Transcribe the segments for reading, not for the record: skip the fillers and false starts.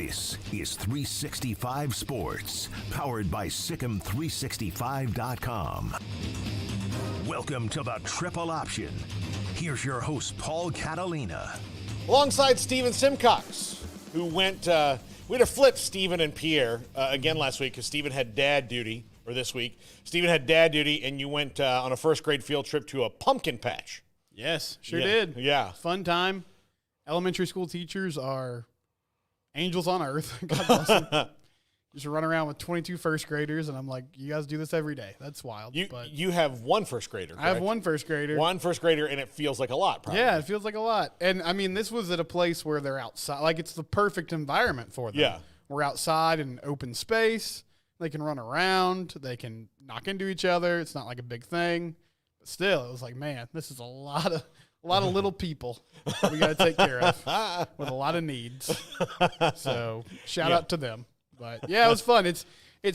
This is 365 Sports, powered by Sikkim365.com. Welcome to the Triple Option. Here's your host, Paul Catalina. Alongside Steven Simcox, who went, we had to flip Steven and Pierre again last week because Steven had dad duty, or this week. Steven had dad duty, and you went on a first grade field trip to a pumpkin patch. Yes, sure did. Yeah. Fun time. Elementary school teachers are angels on earth. God bless them. Just run around with 22 first graders, and I'm like, you guys do this every day. That's wild. You have one first grader, correct? I have one first grader. One first grader, and it feels like a lot, probably. Yeah, it feels like a lot. And, I mean, this was at a place where they're outside. Like, it's the perfect environment for them. Yeah. We're outside in open space. They can run around. They can knock into each other. It's not like a big thing. But still, it was like, man, this is a lot of little people we got to take care of with a lot of needs. So shout out to them. But yeah, it was fun. It's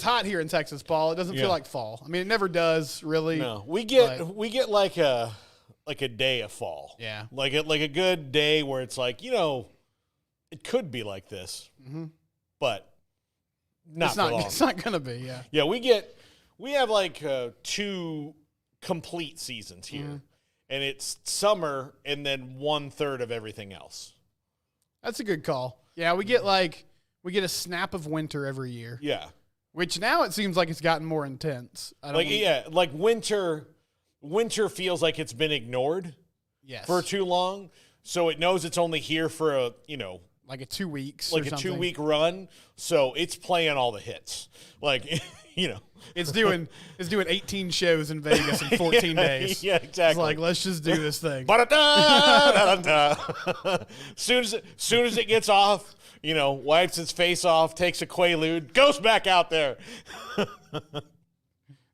hot here in Texas, Paul. It doesn't feel like fall. I mean, it never does really. No, we get like a day of fall. Yeah, like a good day where it's like, it could be like this, but not for long. It's not gonna be. Yeah. Yeah, we have like 2 complete seasons here. And it's summer and then 1/3 of everything else. That's a good call. Yeah, we get a snap of winter every year. Yeah. Which now it seems like it's gotten more intense. Like winter feels like it's been ignored for too long. So it knows it's only here for like a 2 weeks. Like a 2-week run. So it's playing all the hits. Like It's doing 18 shows in Vegas in 14 days. Yeah, exactly. It's like, let's just do this thing. Soon as it gets off, wipes its face off, takes a Quaalude, goes back out there.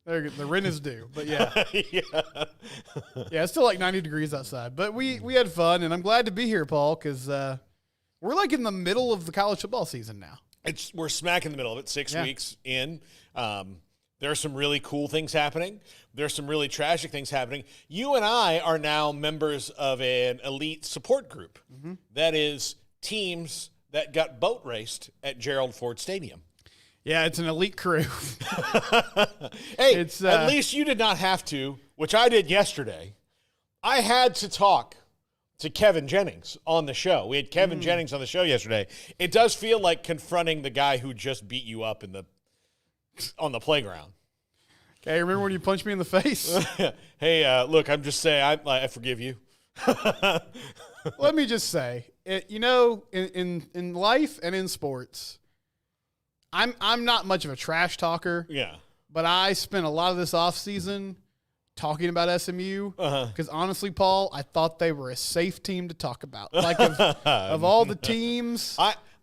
The rent is due, but yeah. Yeah, it's still like 90 degrees outside. But we had fun, and I'm glad to be here, Paul, because we're like in the middle of the college football season now. We're smack in the middle of it, 6 weeks in. There are some really cool things happening. There's some really tragic things happening. You and I are now members of an elite support group. That is teams that got boat raced at Gerald Ford Stadium. Yeah, it's an elite crew. Hey, at least you did not have to, which I did yesterday. I had to talk to Kevin Jennings on the show. We had Kevin Jennings on the show yesterday. It does feel like confronting the guy who just beat you up on the playground. Okay, remember when you punched me in the face? Hey, look, I'm just saying, I forgive you. Let me just say, in life and in sports, I'm not much of a trash talker. Yeah. But I spent a lot of this offseason talking about SMU because honestly, Paul, I thought they were a safe team to talk about. Like of all the teams.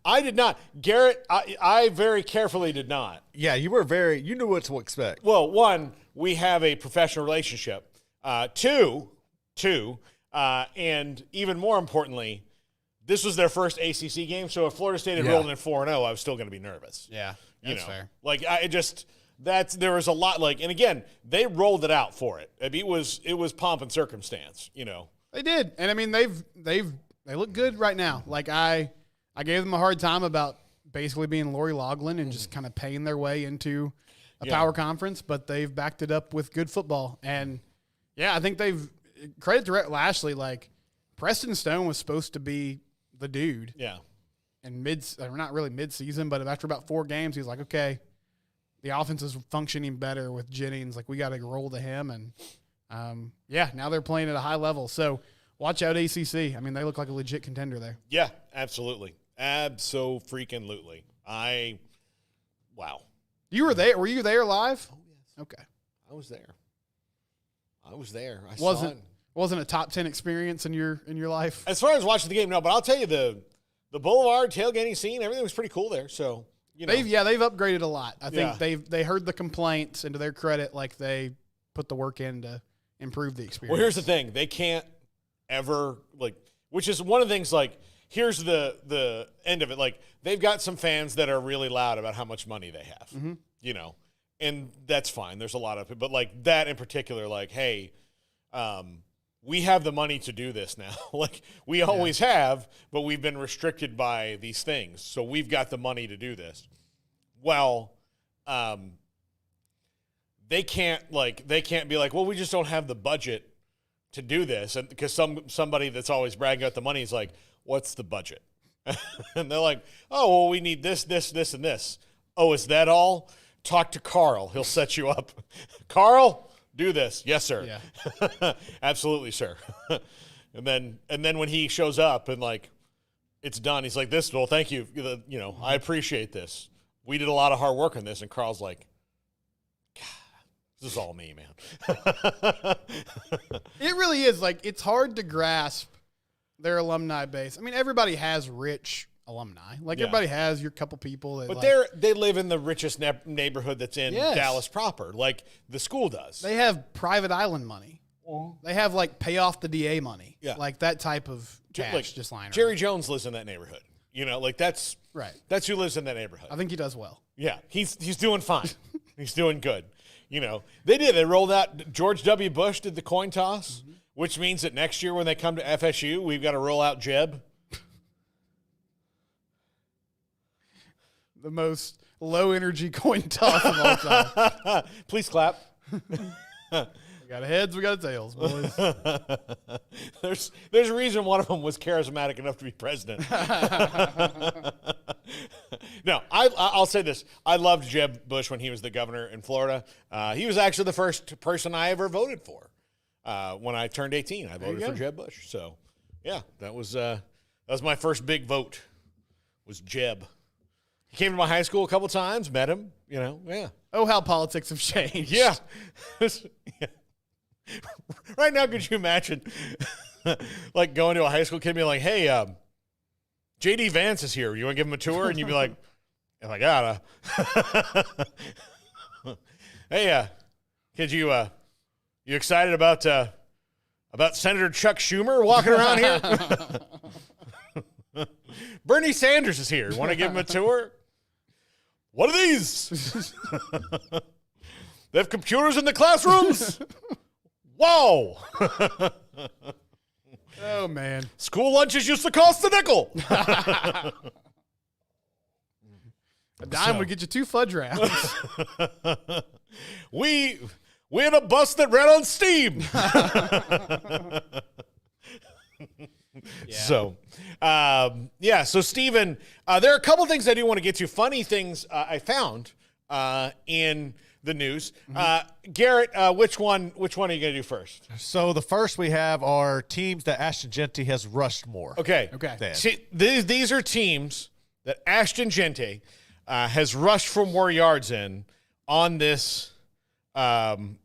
I did not. Garrett, I very carefully did not. Yeah, you knew what to expect. Well, 1, we have a professional relationship. 2, and even more importantly, this was their first ACC game, so if Florida State had rolled in 4-0, I was still going to be Yeah, that's fair. Like, there was a lot, and again, they rolled it out for it. I mean, it was pomp and circumstance, They did. And I mean, they look good right now. Like I gave them a hard time about basically being Lori Loughlin and just kind of paying their way into a power conference, but they've backed it up with good football. And, yeah, I think credit to Rhett Lashley, like Preston Stone was supposed to be the dude. Yeah. And not really mid-season, but after about 4 games, he was like, okay, the offense is functioning better with Jennings. Like, we got to roll to him. And, now they're playing at a high level. So, watch out ACC. I mean, they look like a legit contender there. Yeah, absolutely. Abso-freaking-lutely. Wow. You were there. Were you there live? Oh, yes. Okay. I was there. I wasn't a top 10 experience in your life? As far as watching the game, no, but I'll tell you the Boulevard tailgating scene, everything was pretty cool there. So, they've upgraded a lot. I think they heard the complaints, and to their credit, like they put the work in to improve the experience. Well, here's the thing. They can't ever which is one of the things here's the end of it. Like, they've got some fans that are really loud about how much money they have, and that's fine. There's a lot of it. But, that in particular, hey, we have the money to do this now. Like, we always have, but we've been restricted by these things. So we've got the money to do this. Well, they can't be like, well, we just don't have the budget to do this. And because somebody that's always bragging about the money is like, what's the budget? And they're like, oh, well, we need this, this, this, and this. Oh, is that all? Talk to Carl. He'll set you up. Carl, do this. Yes, sir. Yeah. Absolutely, sir. And then when he shows up and like it's done, he's like, this, well, thank you. You know, I appreciate this. We did a lot of hard work on this. And Carl's like, God, this is all me, man. It really is. Like, it's hard to grasp their alumni base. I mean, everybody has rich alumni. Like, everybody has your couple people that, but they live in the richest neighborhood that's in Dallas proper, like the school does. They have private island money. They have, like, pay off the DA money. Yeah. Like, that type of cash like, just lying around. Jerry Jones lives in that neighborhood. You know, like, that's right. That's who lives in that neighborhood. I think he does well. Yeah, he's doing fine. He's doing good. You know, they rolled out, George W. Bush did the coin toss, which means that next year when they come to FSU, we've got to roll out Jeb. The most low-energy coin toss of all time. Please clap. We got heads, we got tails, boys. There's a reason one of them was charismatic enough to be president. No, I'll say this. I loved Jeb Bush when he was the governor in Florida. He was actually the first person I ever voted for. When I turned 18, I voted for Jeb Bush. So, yeah, that was my first big vote, was Jeb. He came to my high school a couple times, met him, you know, yeah. Oh, how politics have changed. Yeah. Right now, could you imagine, like, going to a high school kid and being like, hey, J.D. Vance is here. You want to give him a tour? And you'd be like, oh, I gotta. Hey, kid, you excited about Senator Chuck Schumer walking around here? Bernie Sanders is here. Want to give him a tour? What are these? They have computers in the classrooms? Whoa. Oh, man. School lunches used to cost a nickel. A dime would get you 2 fudge rounds. We had a bus that ran on steam. So, so Steven, there are a couple things I do want to get to. Funny things I found in the news. Garrett, which one are you going to do first? So the first we have are teams that Ashton Jeanty has rushed more. Okay. See, these are teams that Ashton Jeanty has rushed for more yards in on this young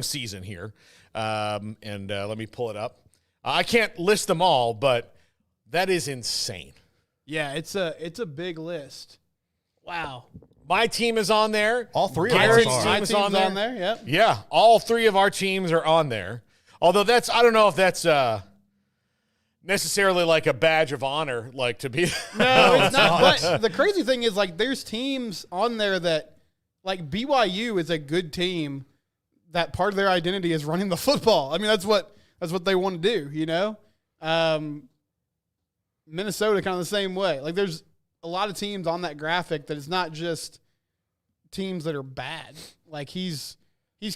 season here. And let me pull it up. I can't list them all, but that is insane. Yeah, it's a big list. Wow. My team is on there. All three of Garrett's ours are. team is on there. Yep. Yeah, all 3 of our teams are on there. Although I don't know if that's necessarily like a badge of honor, like to be. No, it's not. But the crazy thing is, like, there's teams on there that, like, BYU is a good team that part of their identity is running the football. I mean, that's what they want to do, you know? Minnesota kind of the same way. Like, there's a lot of teams on that graphic that it's not just teams that are bad. Like, he's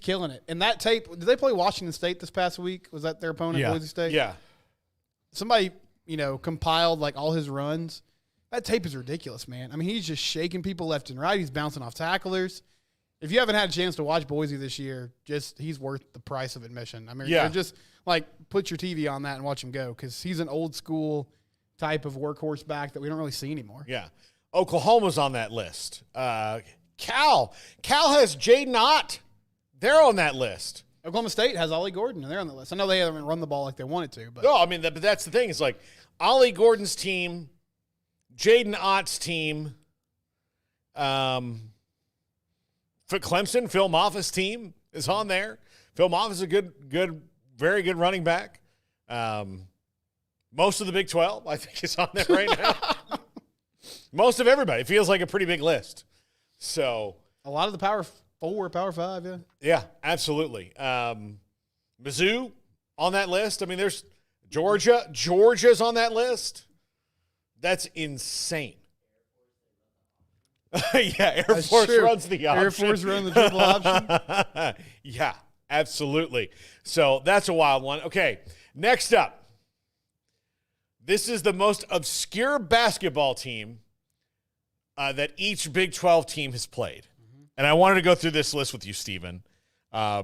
killing it. And that tape, did they play Washington State this past week? Was that their opponent, Boise State? Yeah. Somebody, compiled, like, all his runs. That tape is ridiculous, man. I mean, he's just shaking people left and right. He's bouncing off tacklers. If you haven't had a chance to watch Boise this year, he's worth the price of admission. I mean, just, like, put your TV on that and watch him go, because he's an old school type of workhorse back that we don't really see anymore. Yeah. Oklahoma's on that list. Cal has Jaden Ott. They're on that list. Oklahoma State has Ollie Gordon, and they're on the list. I know they haven't run the ball like they wanted to. But no, I mean, but that's the thing. It's like Ollie Gordon's team, Jaden Ott's team, for Clemson, Phil Moffitt's team is on there. Phil Moffitt's a good, very good running back. Most of the Big 12, I think, is on there right now. Most of everybody. It feels like a pretty big list. So a lot of the Power 4, Power 5, yeah. Yeah, absolutely. Mizzou on that list. I mean, there's Georgia. Georgia's on that list. That's insane. Yeah, Air Force runs the option. Air Force runs the triple option. Yeah, absolutely. So that's a wild one. Okay, next up. This is the most obscure basketball team that each Big 12 team has played. Mm-hmm. And I wanted to go through this list with you, Stephen,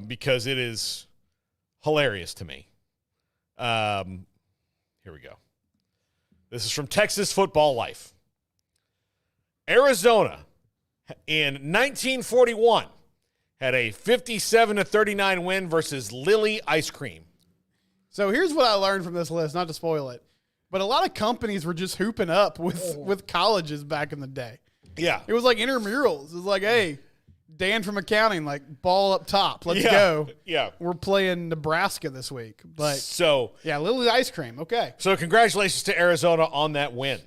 because it is hilarious to me. Here we go. This is from Texas Football Life. Arizona, in 1941, had a 57-39 win versus Lily Ice Cream. So here's what I learned from this list, not to spoil it, but a lot of companies were just hooping up with colleges back in the day. Yeah. It was like intramurals. It was like, hey, Dan from accounting, like ball up top. Let's go. Yeah. We're playing Nebraska this week. But so yeah, Lily Ice Cream. Okay. So congratulations to Arizona on that win.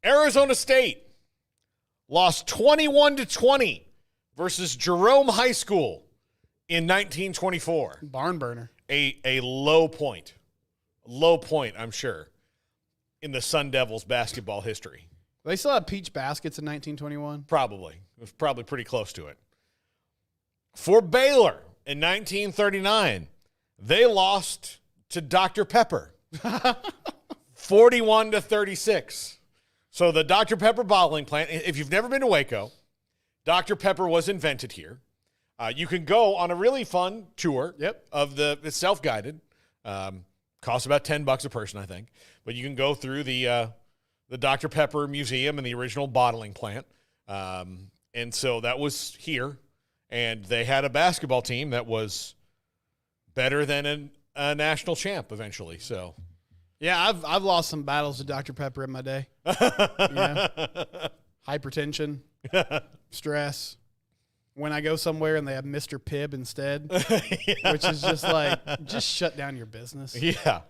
Arizona State lost 21-20 versus Jerome High School in 1924. Barn burner. A low point. Low point, I'm sure, in the Sun Devils basketball history. They still had peach baskets in 1921? Probably. It was probably pretty close to it. For Baylor in 1939, they lost to Dr. Pepper 41-36. So the Dr. Pepper bottling plant, if you've never been to Waco, Dr. Pepper was invented here. You can go on a really fun tour of it's self-guided. Costs about $10 a person, I think. But you can go through the Dr. Pepper Museum and the original bottling plant. And so that was here. And they had a basketball team that was better than a national champ eventually. So, yeah, I've lost some battles to Dr. Pepper in my day. Yeah. Hypertension, stress. When I go somewhere and they have Mr. Pibb instead, which is just like, just shut down your business. Yeah.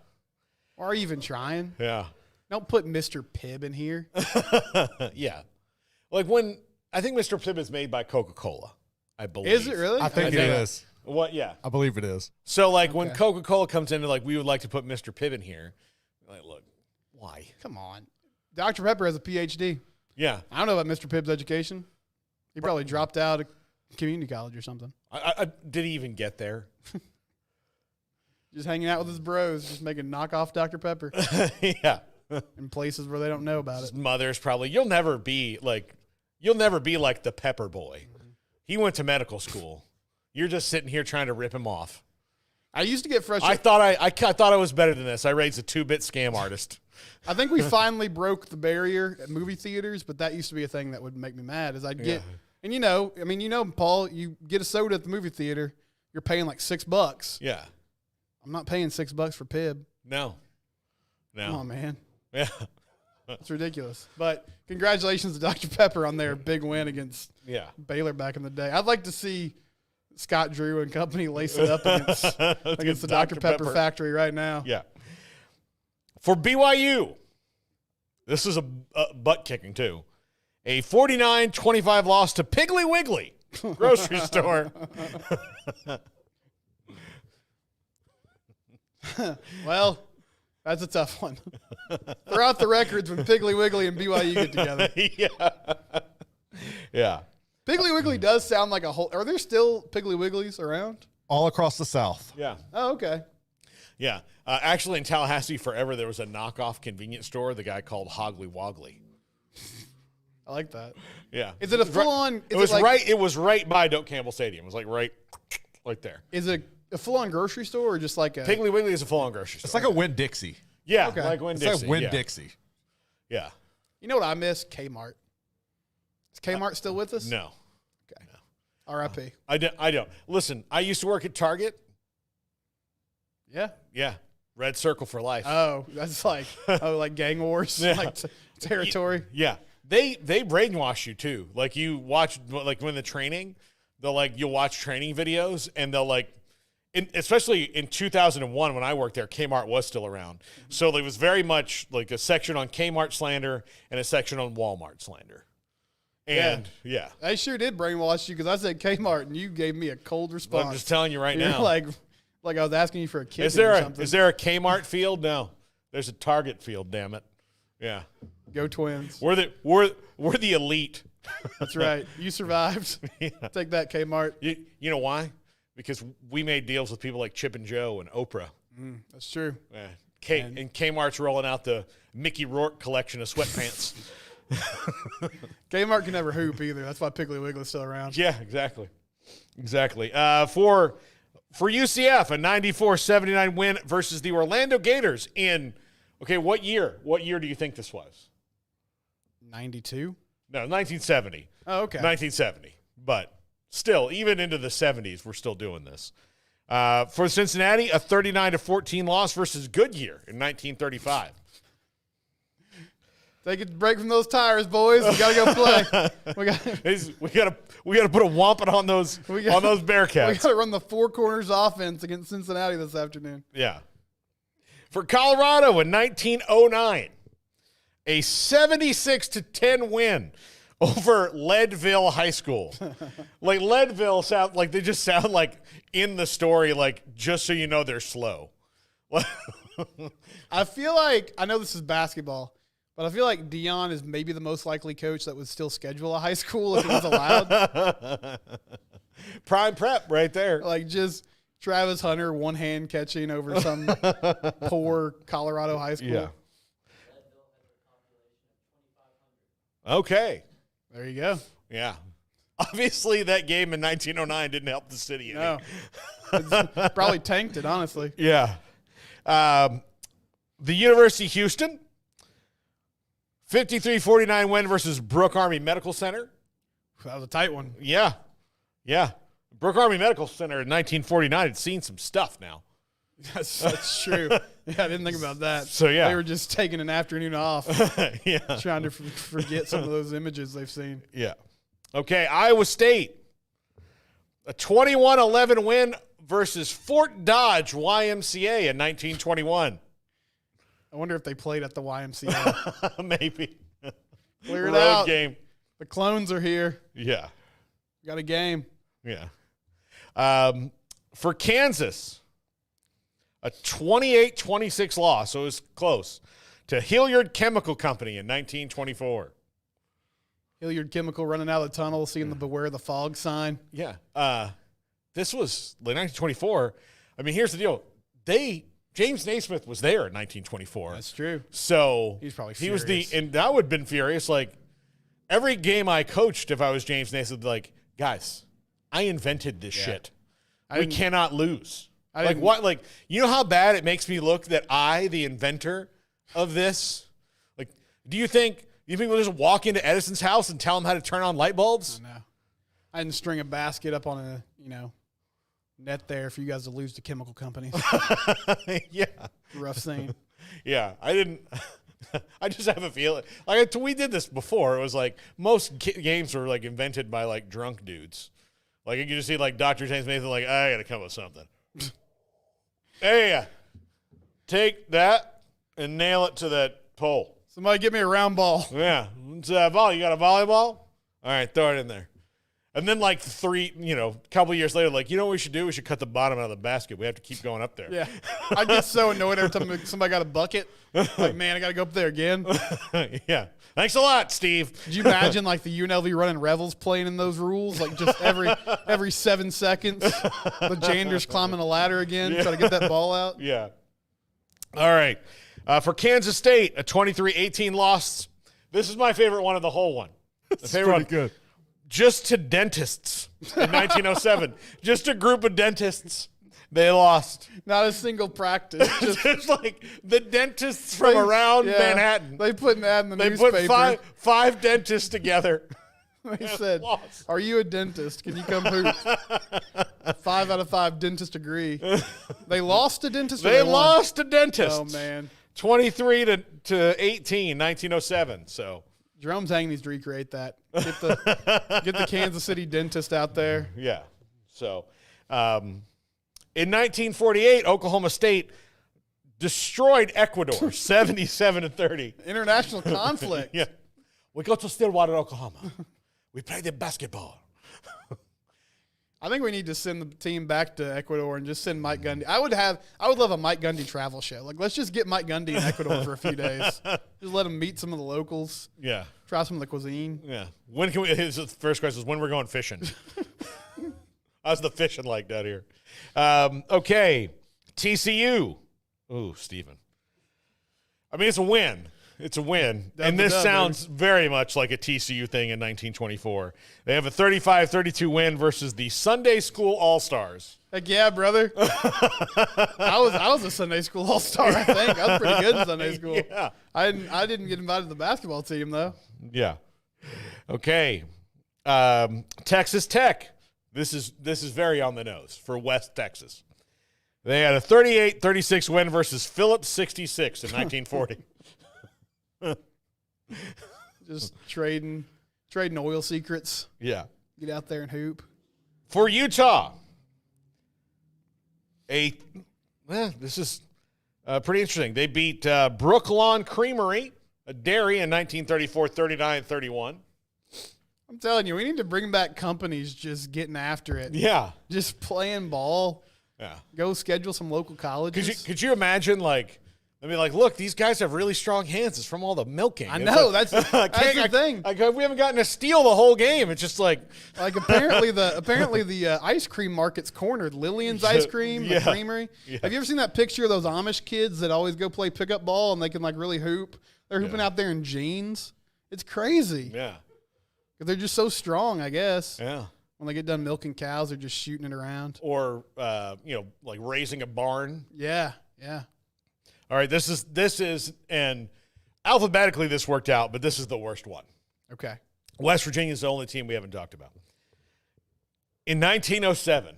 Or are you even trying? Yeah. Don't put Mr. Pibb in here. Yeah. Like I think Mr. Pibb is made by Coca-Cola, I believe. Is it really? I think it is. What? Yeah. I believe it is. So, like, when Coca-Cola comes in and, like, we would like to put Mr. Pibb in here, like, look, why? Come on. Dr. Pepper has a PhD. Yeah. I don't know about Mr. Pibb's education. He probably dropped out of community college or something. Did he even get there? Just hanging out with his bros, just making knockoff Dr. Pepper. Yeah. In places where they don't know about His it. mother's probably, you'll never be like the Pepper boy. He went to medical school. You're just sitting here trying to rip him off. I used to get frustrated. I thought I was better than this. I raised a 2-bit scam artist. I think we finally broke the barrier at movie theaters, but that used to be a thing that would make me mad. Is I'd get, and Paul, you get a soda at the movie theater, you're paying like $6. Yeah. I'm not paying $6 for Pibb. No. Come on, man. Yeah. It's ridiculous. But congratulations to Dr. Pepper on their big win against Baylor back in the day. I'd like to see Scott Drew and company lace it up against the Dr. Pepper factory right now. Yeah. For BYU, this is a butt kicking too. A 49-25 loss to Piggly Wiggly grocery store. Well, that's a tough one. Throw out the records when Piggly Wiggly and BYU get together. Yeah. Piggly Wiggly does sound like a whole. Are there still Piggly Wigglies around? All across the South. Yeah. Oh, okay. Yeah. Actually, in Tallahassee forever, there was a knockoff convenience store, the guy called Hoggly Woggly. I like that. Yeah. Is it a full-on? It was right by Doak Campbell Stadium. It was like right there. Is it a full-on grocery store or just like a? Piggly Wiggly is a full-on grocery store. It's like a Winn-Dixie. Yeah, okay. like Winn-Dixie. It's like Winn-Dixie. Yeah. You know what I miss? Kmart. Is Kmart still with us? No. Okay. R.I.P. I don't. Listen, I used to work at Target. Yeah. Yeah. Red Circle for life. Oh, that's like like gang wars, like territory. Yeah. They brainwash you too. Like you watch when the training, you'll watch training videos and they'll especially in 2001 when I worked there, Kmart was still around. So there was very much like a section on Kmart slander and a section on Walmart slander. And yeah. I sure did brainwash you because I said Kmart and you gave me a cold response. I'm just telling you right You're now. like, Like I was asking you for a kick Is or something. there a Kmart field? No. There's a Target field, damn it. Yeah. Go Twins. We're the elite. That's right. You survived. Yeah. Take that, Kmart. You know why? Because we made deals with people like Chip and Joe and Oprah. That's true. Yeah. And Kmart's rolling out the Mickey Rourke collection of sweatpants. Kmart can never hoop either. That's why Piggly Wiggly's still around. Yeah, exactly. For UCF, a 94-79 win versus the Orlando Gators in, what year? What year do you think this was? 92? No, 1970. Oh, okay. 1970. But still, even into the 70s, we're still doing this. For Cincinnati, a 39-14 loss versus Goodyear in 1935. Take a break from those tires, boys. We gotta go play. we gotta put a wampum on those Bearcats. We gotta run the four corners offense against Cincinnati this afternoon. Yeah. For Colorado in 1909, a 76-10 win over Leadville High School. Like Leadville they just sound like in the story, like just so you know they're slow. I feel like I know this is basketball. But I feel like Dion is maybe the most likely coach that would still schedule a high school if it was allowed. Prime prep right there. Like just Travis Hunter one-hand catching over some poor Colorado high school. Yeah. Okay. There you go. Yeah. Obviously, that game in 1909 didn't help the city. No. It's probably tanked it, honestly. Yeah. The University of Houston, 53-49 win versus Brooke Army Medical Center. That was a tight one. Yeah. Yeah. Brooke Army Medical Center in 1949 had seen some stuff now. That's true. Yeah, I didn't think about that. So, yeah. They were just taking an afternoon off. Yeah. Trying to forget some of those images they've seen. Yeah. Okay, Iowa State, a 21-11 win versus Fort Dodge YMCA in 1921. I wonder if they played at the YMCA. Maybe. Clear it Road out. game. The clones are here. Yeah. Got a game. Yeah. For Kansas, a 28-26 loss, so it was close, to Hilliard Chemical Company in 1924. Hilliard Chemical running out of the tunnel, seeing the Beware the Fog sign. Yeah. This was like 1924. I mean, here's the deal. James Naismith was there in 1924. That's true. So he's probably furious. And I would have been furious. Like, every game I coached, if I was James Naismith, like, guys, I invented this shit. We cannot lose. Like, what? Like, you know how bad it makes me look that I, the inventor of this? Like, do you think we'll just walk into Edison's house and tell him how to turn on light bulbs? No. I didn't string a basket up on a, net there for you guys to lose to chemical companies. Yeah. Rough scene. Yeah. I didn't. I just have a feeling. Like, we did this before. It was like most games were like invented by like drunk dudes. Like, you can just see like Dr. James Nathan, like, I got to come up with something. Hey, take that and nail it to that pole. Somebody get me a round ball. Yeah. It's a ball. You got a volleyball? All right, throw it in there. And then like a couple years later, like, you know what we should do? We should cut the bottom out of the basket. We have to keep going up there. Yeah. I get so annoyed every time somebody got a bucket. Like, man, I got to go up there again. Yeah. Thanks a lot, Steve. Could you imagine like the UNLV running Revels playing in those rules? Like just every 7 seconds, the jander's climbing a ladder again, trying to get that ball out. Yeah. All right. For Kansas State, a 23-18 loss. This is my favorite one of the whole one. The favorite one. Good. Just to dentists in 1907. Just a group of dentists. They lost. Not a single practice. Just like the dentists from around Manhattan. They put an ad in the They newspaper. put five dentists together. They said, "Are you a dentist? Can you come hoop?" 5 out of 5 dentists agree. They lost to dentists. They lost to dentists. Oh man, 23 to 18, 1907. So Jerome's hanging needs to recreate that. Get the Kansas City dentist out there. Yeah. So, in 1948, Oklahoma State destroyed Ecuador, 77-30. International conflict. Yeah. We go to Stillwater, Oklahoma. We play the basketball. I think we need to send the team back to Ecuador and just send Mike Gundy. I would love a Mike Gundy travel show. Like, let's just get Mike Gundy in Ecuador for a few days. Just let him meet some of the locals. Yeah. Try some of the cuisine. Yeah. When can we? His first question is when we're going fishing. How's the fishing like down here? Okay. TCU. Ooh, Steven. I mean, it's a win. It's a win. And this sounds very much like a TCU thing in 1924. They have a 35-32 win versus the Sunday School All-Stars. Heck yeah, brother. I was a Sunday School All-Star, I think. I was pretty good in Sunday school. Yeah. I didn't get invited to the basketball team, though. Yeah. Okay. Texas Tech. This is very on the nose for West Texas. They had a 38-36 win versus Phillips 66 in 1940. Just trading oil secrets. Yeah. Get out there and hoop. For Utah, this is pretty interesting. They beat Brooklawn Creamery, a dairy, in 1934, 39-31. I'm telling you, we need to bring back companies just getting after it. Yeah. Just playing ball. Yeah. Go schedule some local colleges. Could you imagine, look, these guys have really strong hands. It's from all the milking. I know. That's the thing. We haven't gotten to steal the whole game. It's just like apparently the ice cream market's cornered. Lillian's ice cream, the creamery. Yeah. Have you ever seen that picture of those Amish kids that always go play pickup ball and they can really hoop? They're hooping out there in jeans. It's crazy. Yeah. They're just so strong, I guess. Yeah. When they get done milking cows, they're just shooting it around. Or raising a barn. Yeah. Yeah. All right, this is, and alphabetically this worked out, but this is the worst one. Okay. West Virginia is the only team we haven't talked about. In 1907,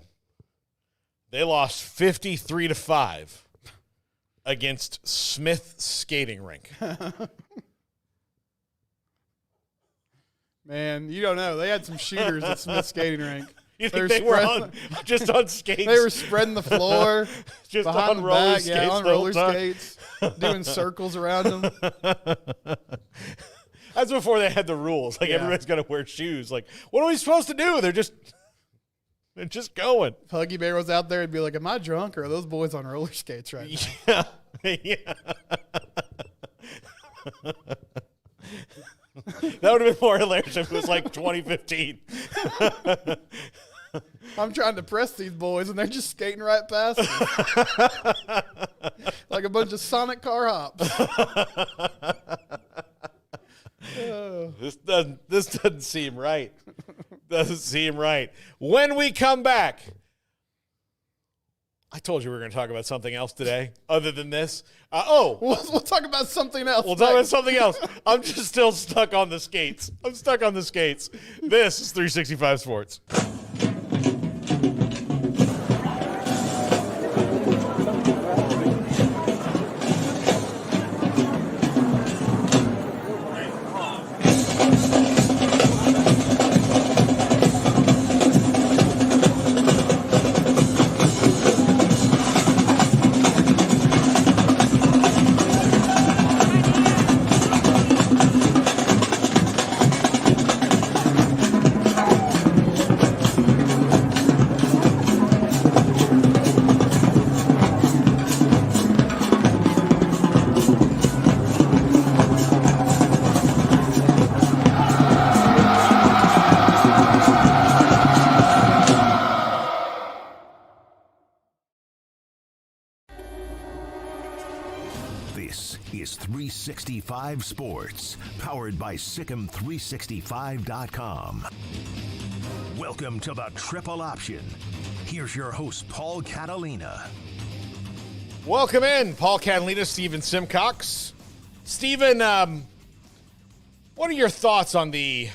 they lost 53-5 against Smith Skating Rink. Man, you don't know. They had some shooters at Smith Skating Rink. You think they were just on skates? They were spreading the floor, just behind on the roller back, skates. yeah, on roller skates, doing circles around them. That's before they had the rules. Everybody's got to wear shoes. What are we supposed to do? They're just going. If Huggy Bear was out there, he'd be like, "Am I drunk or are those boys on roller skates right now?" Yeah. That would have been more hilarious if it was 2015. I'm trying to press these boys, and they're just skating right past me. Like a bunch of Sonic car hops. This doesn't seem right. Doesn't seem right. When we come back, I told you we were going to talk about something else today other than this. We'll talk about something else. We'll talk about something else. I'm just still stuck on the skates. This is 365 Sports. This is 365 Sports, powered by Sikkim365.com. Welcome to the Triple Option. Here's your host, Paul Catalina. Welcome in, Paul Catalina, Steven Simcox. Steven, what are your thoughts on the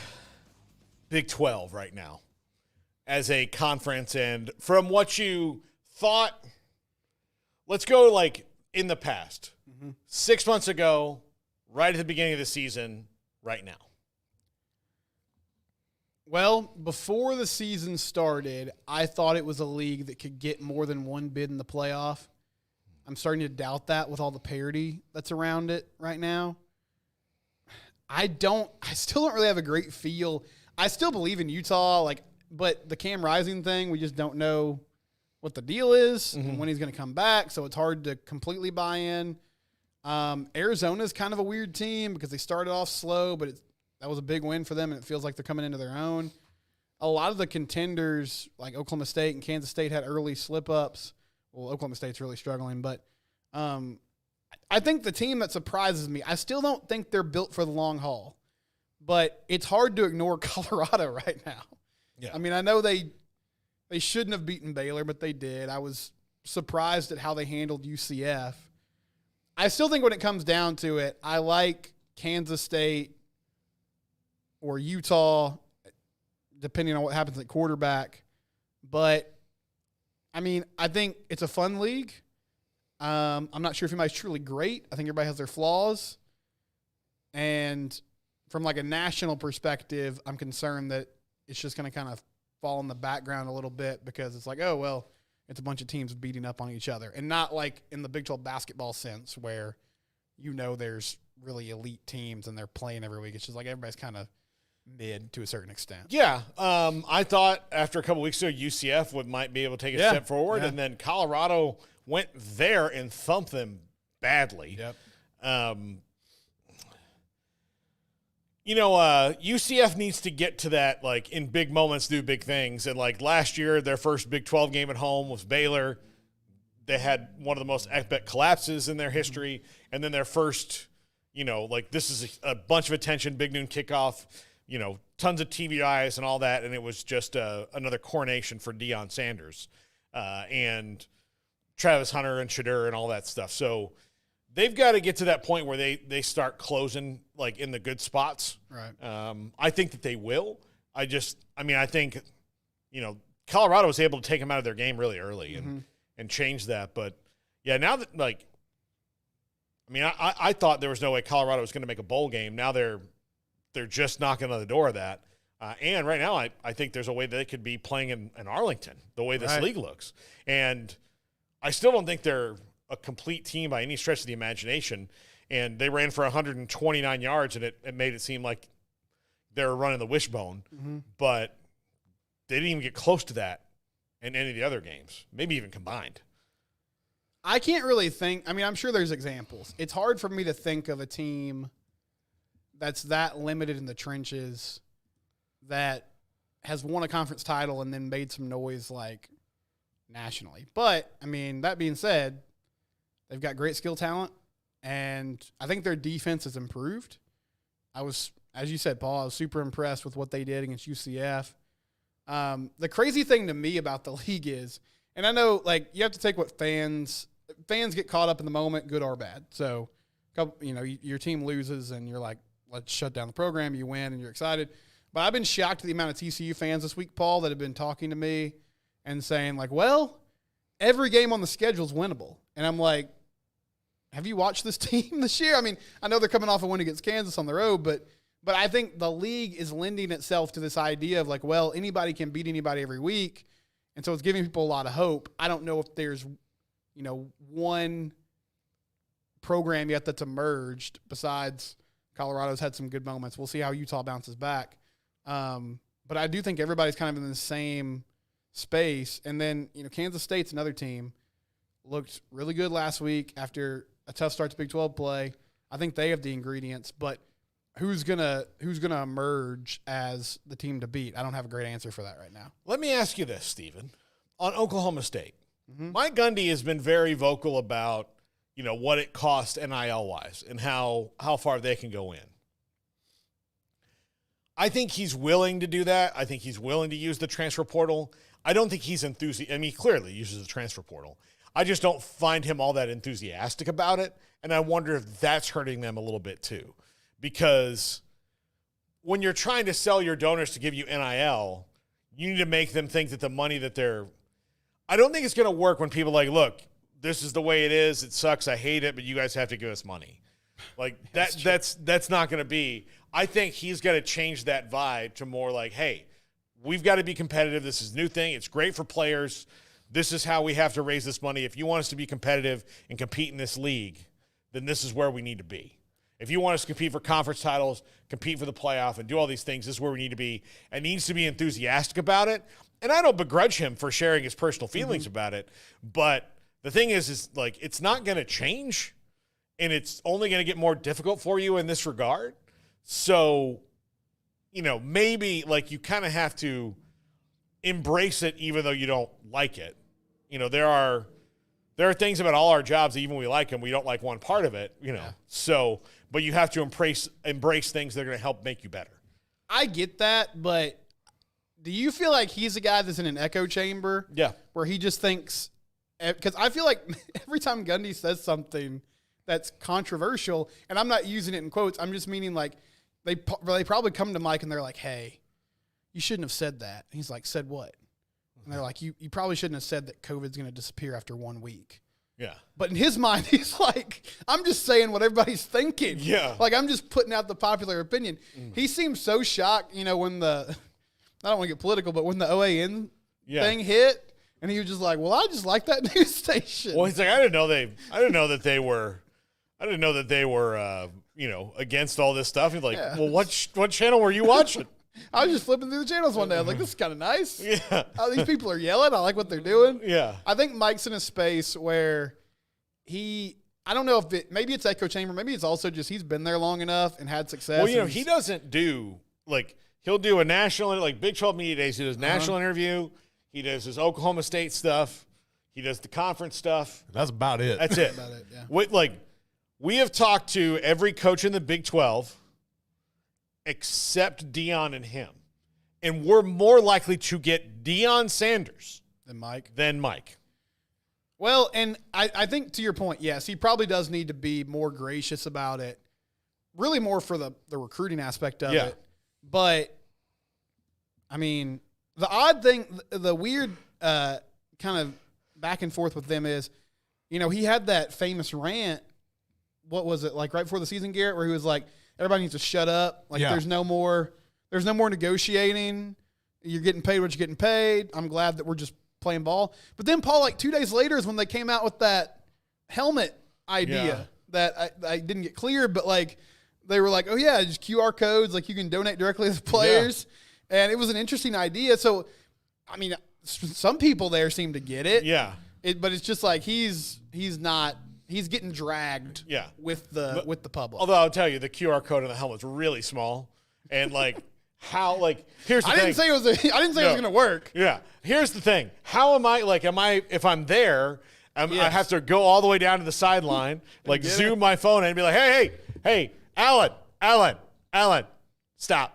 Big 12 right now as a conference? And from what you thought, let's go in the past. 6 months ago, right at the beginning of the season, right now. Well, before the season started, I thought it was a league that could get more than one bid in the playoff. I'm starting to doubt that with all the parity that's around it right now. I still don't really have a great feel. I still believe in Utah. but the Cam Rising thing, we just don't know what the deal is and when he's going to come back, so it's hard to completely buy in. Arizona's kind of a weird team because they started off slow, but that was a big win for them, and it feels like they're coming into their own. A lot of the contenders, like Oklahoma State and Kansas State, had early slip-ups. Well, Oklahoma State's really struggling, but I think the team that surprises me, I still don't think they're built for the long haul, but it's hard to ignore Colorado right now. Yeah. I mean, I know they shouldn't have beaten Baylor, but they did. I was surprised at how they handled UCF. I still think when it comes down to it, I like Kansas State or Utah, depending on what happens at quarterback. But, I mean, I think it's a fun league. I'm not sure if anybody's truly great. I think everybody has their flaws. And from like a national perspective, I'm concerned that it's just going to kind of fall in the background a little bit because it's like, oh, well, it's a bunch of teams beating up on each other. And not like in the Big 12 basketball sense where there's really elite teams and they're playing every week. It's just like everybody's kind of mid to a certain extent. Yeah. I thought after a couple weeks ago, UCF might be able to take a step forward, and then Colorado went there and thumped them badly. Yep. UCF needs to get to that, like, in big moments, do big things. And, like, last year, their first Big 12 game at home was Baylor. They had one of the most epic collapses in their history. And then their first, this is a bunch of attention, big noon kickoff, tons of TV eyes and all that. And it was just another coronation for Deion Sanders and Travis Hunter and Shadur and all that stuff. So they've got to get to that point where they start closing, like, in the good spots. Right. I think that they will. I think, Colorado was able to take them out of their game really early and change that. But, yeah, now that, like, I thought there was no way Colorado was going to make a bowl game. Now they're just knocking on the door of that. And right now I think there's a way that they could be playing in Arlington, the way this league looks. And I still don't think they're a complete team by any stretch of the imagination. And they ran for 129 yards, and it made it seem like they were running the wishbone. But they didn't even get close to that in any of the other games, maybe even combined. I can't really think. I mean, I'm sure there's examples. It's hard for me to think of a team that's that limited in the trenches that has won a conference title and then made some noise, like, nationally. But, I mean, that being said, they've got great skill talent, and I think their defense has improved. I was, as you said, Paul, I was super impressed with what they did against UCF. The crazy thing to me about the league is, and I know, like, you have to take what fans get caught up in the moment, good or bad. So, your team loses and you're like, let's shut down the program. You win and you're excited. But I've been shocked at the amount of TCU fans this week, Paul, that have been talking to me and saying, like, well, every game on the schedule is winnable. And I'm like, have you watched this team this year? I mean, I know they're coming off a win against Kansas on the road, but I think the league is lending itself to this idea of, like, well, anybody can beat anybody every week. And so it's giving people a lot of hope. I don't know if there's, one program yet that's emerged besides Colorado's had some good moments. We'll see how Utah bounces back. But I do think everybody's kind of in the same space. And then, Kansas State's another team. Looked really good last week after a tough start to Big 12 play. I think they have the ingredients, but who's gonna emerge as the team to beat? I don't have a great answer for that right now. Let me ask you this, Stephen. On Oklahoma State, Mike Gundy has been very vocal about, what it costs NIL-wise and how far they can go in. I think he's willing to do that. I think he's willing to use the transfer portal. I don't think he's enthusiastic. I mean, he clearly uses the transfer portal. I just don't find him all that enthusiastic about it, and I wonder if that's hurting them a little bit too. Because when you're trying to sell your donors to give you NIL, you need to make them think that the money that they're – I don't think it's going to work when people are like, look, this is the way it is. It sucks. I hate it, but you guys have to give us money. Like, that's not going to be – I think he's got to change that vibe to more like, hey, we've got to be competitive. This is a new thing. It's great for players. This is how we have to raise this money. If you want us to be competitive and compete in this league, then this is where we need to be. If you want us to compete for conference titles, compete for the playoff, and do all these things, this is where we need to be, and needs to be enthusiastic about it. And I don't begrudge him for sharing his personal feelings about it, but the thing is like, it's not going to change, and it's only going to get more difficult for you in this regard. So, maybe like you kind of have to embrace it even though you don't like it. There are things about all our jobs that even we like them, we don't like one part of it, So, but you have to embrace things that are going to help make you better. I get that, but do you feel like he's a guy that's in an echo chamber? Yeah. Where he just thinks, because I feel like every time Gundy says something that's controversial, and I'm not using it in quotes, I'm just meaning like they probably come to Mike and they're like, hey, you shouldn't have said that. And he's like, said what? And they're like, you probably shouldn't have said that COVID's going to disappear after 1 week. Yeah. But in his mind, he's like, I'm just saying what everybody's thinking. Yeah. Like, I'm just putting out the popular opinion. He seems so shocked, when I don't want to get political, but when the OAN thing hit, and he was just like, well, I just like that news station. Well, he's like, I didn't know that they were against all this stuff. He's like, well, what channel were you watching? I was just flipping through the channels one day. I was like, this is kind of nice. Yeah. These people are yelling. I like what they're doing. Yeah. I think Mike's in a space where I don't know if maybe it's echo chamber. Maybe it's also just he's been there long enough and had success. Well, he doesn't do, he'll do a national, Big 12 Media Days. He does national interview. He does his Oklahoma State stuff. He does the conference stuff. That's about it. That's it. About it, yeah. We have talked to every coach in the Big 12 except Deion and him. And we're more likely to get Deion Sanders than Mike. Well, and I think to your point, yes, he probably does need to be more gracious about it, really more for the recruiting aspect of it. But, I mean, the odd thing, the weird kind of back and forth with them is, he had that famous rant, what was it, right before the season, Garrett, where he was like, everybody needs to shut up. There's no more negotiating. You're getting paid what you're getting paid. I'm glad that we're just playing ball. But then, Paul, 2 days later is when they came out with that helmet idea that I didn't get cleared, but they were like, oh yeah, just QR codes, you can donate directly to the players. Yeah. And it was an interesting idea. So, I mean, some people there seem to get it. Yeah. But it's just he's getting dragged with the public. Although I'll tell you, the QR code on the helmet's really small. And here's the thing. I didn't say it was going to work. Yeah. Here's the thing. How am I, if I'm there, I have to go all the way down to the sideline, zoom my phone in and be like, hey, Alan, stop.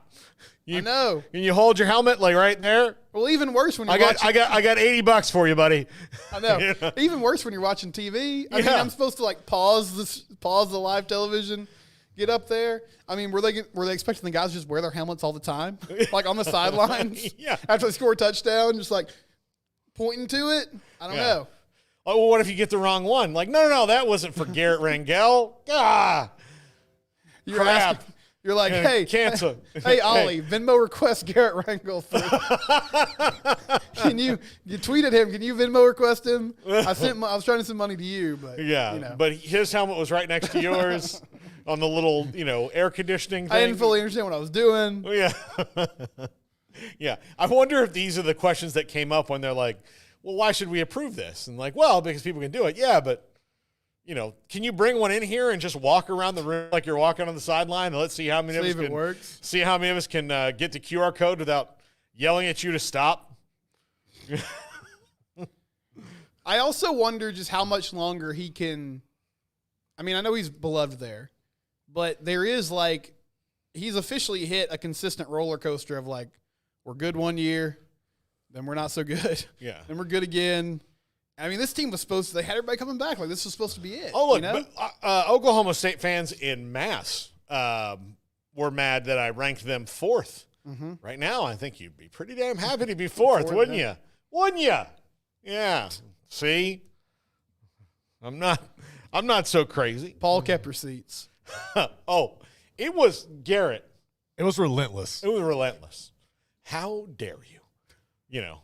I know. Can you hold your helmet right there? Well, even worse when you're watching. I got $80 for you, buddy. I know. Even worse when you're watching TV. I mean, I'm supposed to pause the live television, get up there. I mean, were they expecting the guys to just wear their helmets all the time, on the sidelines? Yeah. After they score a touchdown, just pointing to it. I don't know. Oh, well, what if you get the wrong one? No, that wasn't for Garrett Rangel. Crap. You're like, hey, cancel. Hey, Ollie, Venmo request Garrett Rangel. Can you tweeted him? Can you Venmo request him? I was trying to send money to you, but but his helmet was right next to yours on the little air conditioning thing. I didn't fully understand what I was doing. Yeah, yeah. I wonder if these are the questions that came up when they're like, well, why should we approve this? And because people can do it. Yeah, but. Can you bring one in here and just walk around the room like you're walking on the sideline, and let's see how many of us can get the QR code without yelling at you to stop? I also wonder just how much longer he can. I mean, I know he's beloved there, but there is he's officially hit a consistent roller coaster of we're good 1 year, then we're not so good. Yeah. Then we're good again. I mean, this team was they had everybody coming back. This was supposed to be it. Oh, look, but, Oklahoma State fans in mass were mad that I ranked them fourth. Mm-hmm. Right now, I think you'd be pretty damn happy to be fourth, wouldn't you? Wouldn't you? Yeah. See? I'm not so crazy. Paul kept receipts. Oh, it was Garrett. It was relentless. It was relentless. How dare you? You're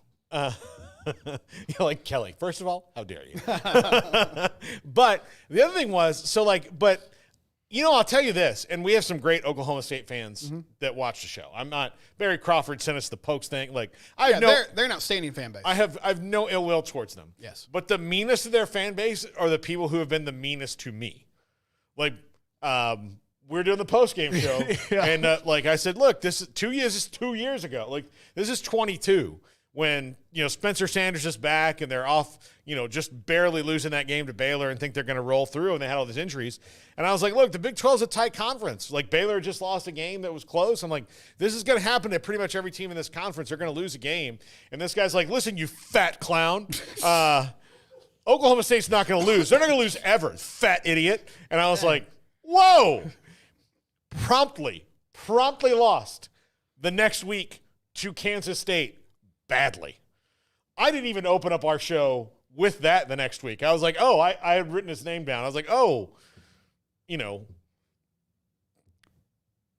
like, Kelly, first of all, how dare you? But the other thing was, but I'll tell you this, and we have some great Oklahoma State fans that watch the show. I'm not Barry Crawford sent us the Pokes thing. Like they're an outstanding fan base. I have no ill will towards them. Yes, but the meanest of their fan base are the people who have been the meanest to me. Like, we're doing the post game show, and like I said, look, this is 2 years. This is 2 years ago. Like this is 22 when Spencer Sanders is back and they're off. Just barely losing that game to Baylor and think they're going to roll through, and they had all these injuries. And I was like, look, the Big 12 is a tight conference. Like, Baylor just lost a game that was close. I'm like, this is going to happen to pretty much every team in this conference. They're going to lose a game. And this guy's like, listen, you fat clown. Oklahoma State's not going to lose. They're not going to lose ever, fat idiot. And I was like, whoa. Promptly lost the next week to Kansas State badly. I didn't even open up our show with that the next week. I was like, oh, I had written his name down. I was like, oh,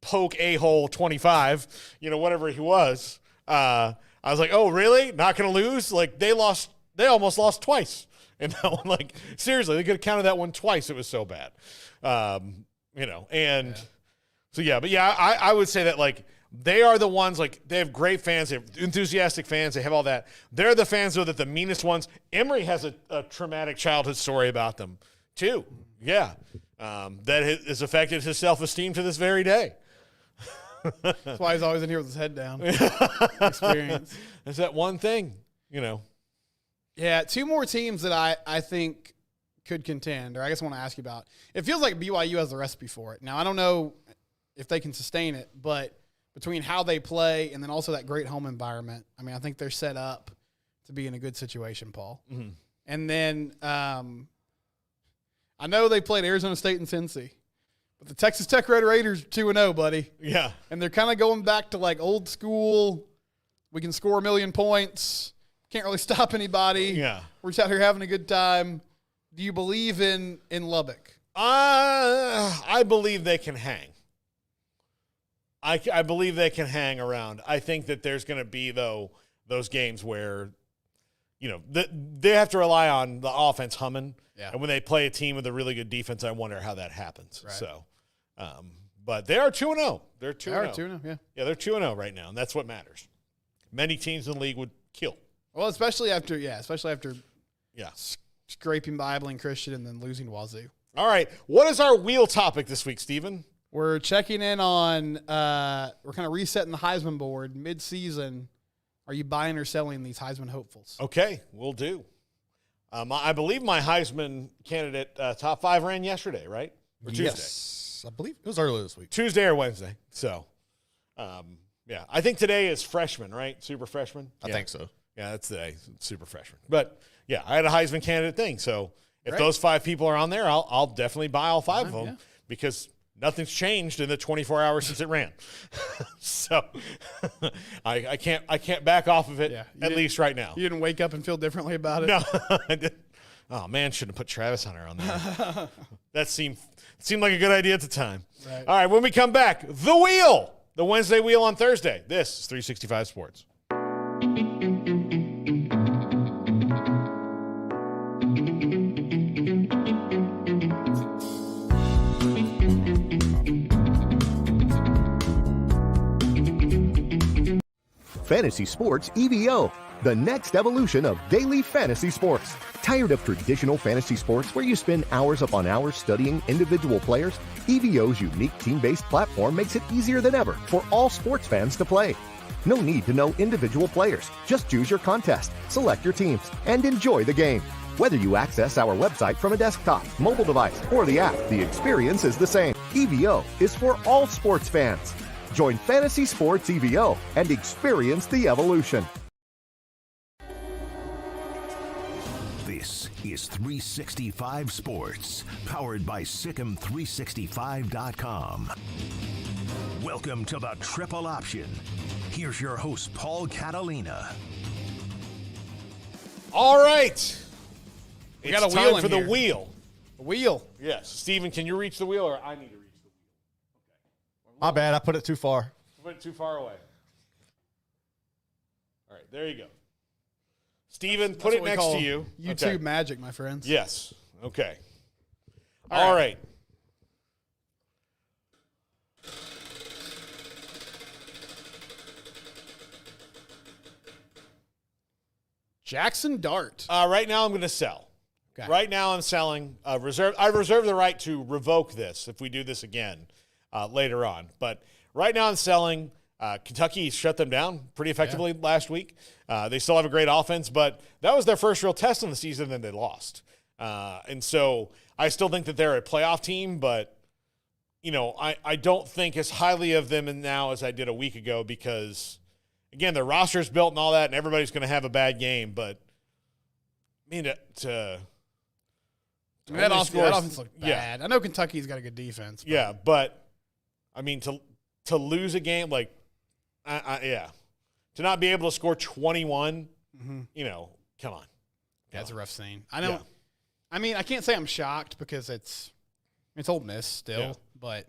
Poke A-hole 25, whatever he was. I was like, oh, really? Not going to lose? Like, they almost lost twice. And that one, like, seriously, they could have counted that one twice. It was so bad. So, yeah. But, yeah, I would say that, like, they are the ones, like, they have great fans. They have enthusiastic fans. They have all that. They're the fans, though, that the meanest ones. Emory has a traumatic childhood story about them, too. Yeah. That has affected his self-esteem to this very day. That's why he's always in here with his head down. Experience. That's that one thing, Yeah, two more teams that I think could contend, or I guess I want to ask you about. It feels like BYU has the recipe for it. Now, I don't know if they can sustain it, but between how they play and then also that great home environment, I mean, I think they're set up to be in a good situation, Paul. Mm-hmm. And then I know they played Arizona State and Cincy, but the Texas Tech Red Raiders 2-0, buddy. Yeah. And they're kind of going back to like old school. We can score 1 million points. Can't really stop anybody. Yeah. We're just out here having a good time. Do you believe in Lubbock? I believe they can hang. I believe they can hang around. I think that there's going to be, though, those games where, they have to rely on the offense humming. Yeah. And when they play a team with a really good defense, I wonder how that happens. Right. So, but they are 2-0. They're 2-0. They are 2-0, yeah. Yeah, they're 2-0 right now, and that's what matters. Many teams in the league would kill. Well, especially after scraping by Abilene Christian and then losing Wazoo. All right. What is our wheel topic this week, Stephen? We're checking in on we're kind of resetting the Heisman board mid-season. Are you buying or selling these Heisman hopefuls? Okay, we'll do. I believe my Heisman candidate top 5 ran yesterday, right? Or Tuesday? Yes, I believe it was earlier this week. Tuesday or Wednesday. So, yeah. I think today is freshman, right? Super freshman? I think so. Yeah, that's today. Super freshman. But, yeah, I had a Heisman candidate thing. So, if those 5 people are on there, I'll definitely buy all 5 of them because nothing's changed in the 24 hours since it ran. So I can't back off of it at least right now. You didn't wake up and feel differently about it? No, I didn't. Oh man, shouldn't have put Travis Hunter on there. That seemed like a good idea at the time. Right. All right, when we come back, the wheel, the Wednesday wheel on Thursday. This is 365 Sports. Fantasy Sports EVO, the next evolution of daily fantasy sports. Tired of traditional fantasy sports where you spend hours upon hours studying individual players? EVO's unique team-based platform makes it easier than ever for all sports fans to play. No need to know individual players. Just choose your contest, select your teams, and enjoy the game. Whether you access our website from a desktop, mobile device, or the app, the experience is the same. EVO is for all sports fans. Join Fantasy Sports EVO and experience the evolution. This is 365 Sports, powered by Sikkim365.com. Welcome to the Triple Option. Here's your host, Paul Catalina. All right. We got a wheel for the wheel. A wheel. Yes. Steven, can you reach the wheel or I need to reach the wheel? My bad. I put it too far. Put it too far away. All right. There you go. Steven, put it next to you. YouTube magic, my friends. Yes. Okay. All right. Jackson Dart. Right now, I'm going to sell. Okay. Right now, I'm selling. I reserve the right to revoke this if we do this again later on. But right now, I'm selling. Kentucky shut them down pretty effectively last week. They still have a great offense, but that was their first real test in the season, and they lost. And so I still think that they're a playoff team, but I don't think as highly of them now as I did a week ago because, again, their roster's built and all that, and everybody's going to have a bad game. But I mean, that offense looked bad. I know Kentucky's got a good defense. But. Yeah, but I mean to lose a game like, to not be able to score 21, come on. That's a rough scene. I know. Yeah. I mean, I can't say I'm shocked because it's Ole Miss still, but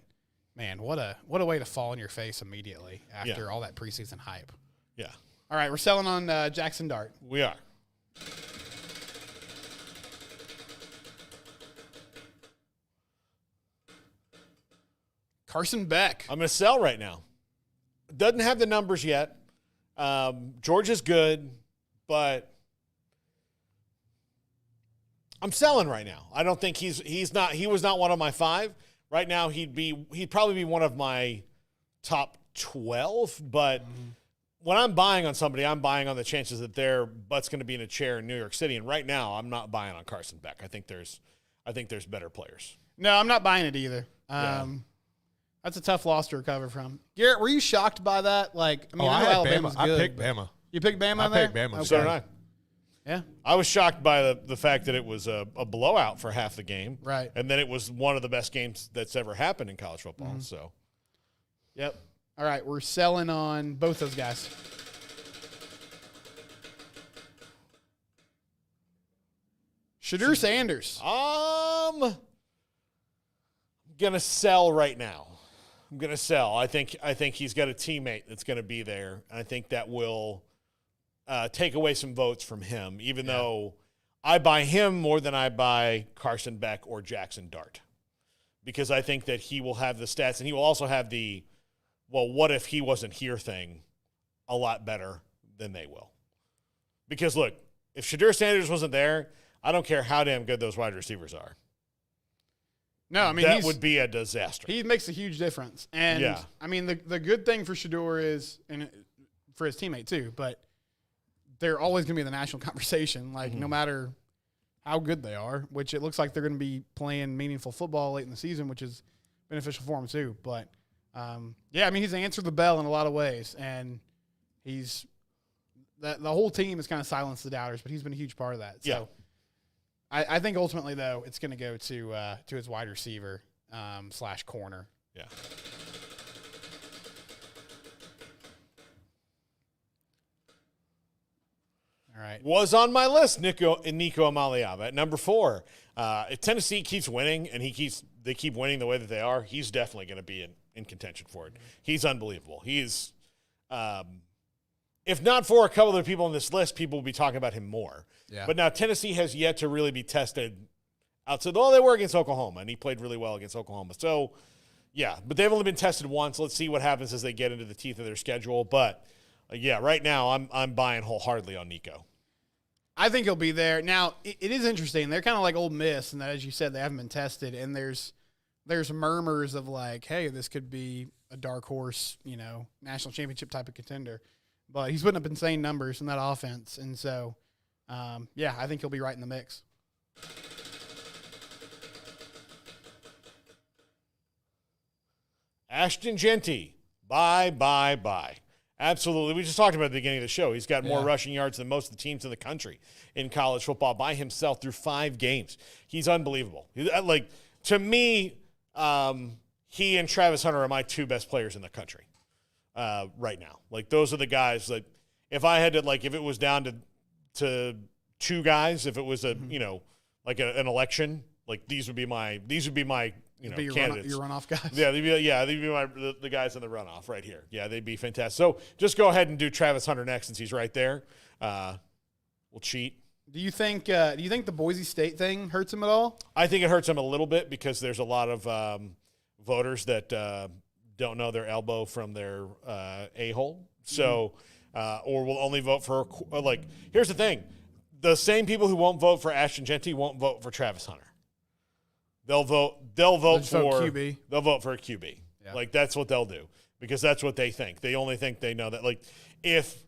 man, what a way to fall in your face immediately after all that preseason hype. Yeah. All right, we're selling on Jackson Dart. We are. Carson Beck. I'm going to sell right now. Doesn't have the numbers yet. Georgia's good, but I'm selling right now. I don't think he was not one of my 5. Right now he'd probably be one of my top 12, but when I'm buying on somebody, I'm buying on the chances that their butt's going to be in a chair in New York City. And right now I'm not buying on Carson Beck. I think there's better players. No, I'm not buying it either. That's a tough loss to recover from. Garrett, were you shocked by that? Like, I mean, I know Alabama's good. I picked Bama. You picked Bama I picked Bama. Okay. So did I. Yeah. I was shocked by the fact that it was a blowout for half the game. Right. And then it was one of the best games that's ever happened in college football. So, yep. All right, we're selling on both those guys. Shedeur Sanders. I'm going to sell right now. I'm going to sell. I think he's got a teammate that's going to be there. I think that will take away some votes from him, even though I buy him more than I buy Carson Beck or Jackson Dart, because I think that he will have the stats and he will also have the, well, what if he wasn't here thing a lot better than they will. Because, look, if Shedeur Sanders wasn't there, I don't care how damn good those wide receivers are. No, I mean, that would be a disaster. He makes a huge difference. And, I mean, the good thing for Shedeur is, and for his teammate too, but they're always going to be in the national conversation, like no matter how good they are, which it looks like they're going to be playing meaningful football late in the season, which is beneficial for them too. But, I mean, he's answered the bell in a lot of ways, and the whole team has kind of silenced the doubters, but he's been a huge part of that. So I think ultimately, though, it's going to go to his wide receiver / corner. Yeah. All right. Was on my list, Nico Amaliava at number 4. If Tennessee keeps winning and they keep winning the way that they are, he's definitely going to be in contention for it. He's unbelievable. He's, if not for a couple of people on this list, people will be talking about him more. Yeah. But now Tennessee has yet to really be tested outside. Well, they were against Oklahoma, and he played really well against Oklahoma. So, yeah, but they've only been tested once. Let's see what happens as they get into the teeth of their schedule. But, right now I'm buying wholeheartedly on Nico. I think he'll be there. Now, it is interesting. They're kind of like Ole Miss, and that, as you said, they haven't been tested. And there's murmurs of like, hey, this could be a dark horse, national championship type of contender. But he's putting up insane numbers in that offense. And so, I think he'll be right in the mix. Ashton Jeanty, bye. Absolutely. We just talked about at the beginning of the show. He's got more rushing yards than most of the teams in the country in college football by himself through 5 games. He's unbelievable. To me, he and Travis Hunter are my 2 best players in the country right now. Like, those are the guys. Like, if I had to, like, if it was down to 2 guys, if it was an election, like, these would be my candidates. Your runoff guys. Yeah, they'd be the guys in the runoff right here. Yeah, they'd be fantastic. So just go ahead and do Travis Hunter next since he's right there. We'll cheat. Do you think the Boise State thing hurts him at all? I think it hurts him a little bit because there's a lot of voters that don't know their elbow from their a-hole. So, or will only vote for here's the thing. the same people who won't vote for Ashton Jeanty won't vote for Travis Hunter. They'll vote for QB. They'll vote for a QB. Yeah. Like, that's what they'll do because that's what they think. They only think they know that. Like, if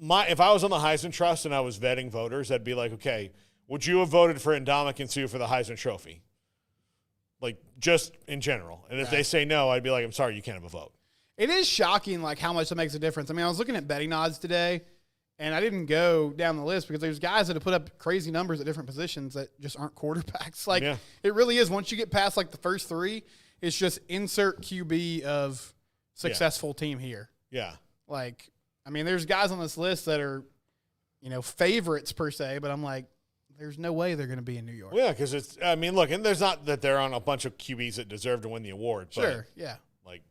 I was on the Heisman Trust and I was vetting voters, I'd be like, okay, would you have voted for Ndamukong Suh for the Heisman Trophy? Like, just in general. And if they say no, I'd be like, I'm sorry, you can't have a vote. It is shocking, like, how much that makes a difference. I mean, I was looking at betting odds today, and I didn't go down the list because there's guys that have put up crazy numbers at different positions that just aren't quarterbacks. Like, It really is. Once you get past, like, the first three, it's just insert QB of successful team here. Yeah. Like, I mean, there's guys on this list that are, favorites per se, but I'm like, there's no way they're going to be in New York. Well, yeah, because look, and there's not that they're on a bunch of QBs that deserve to win the award. Sure, but, yeah. Like,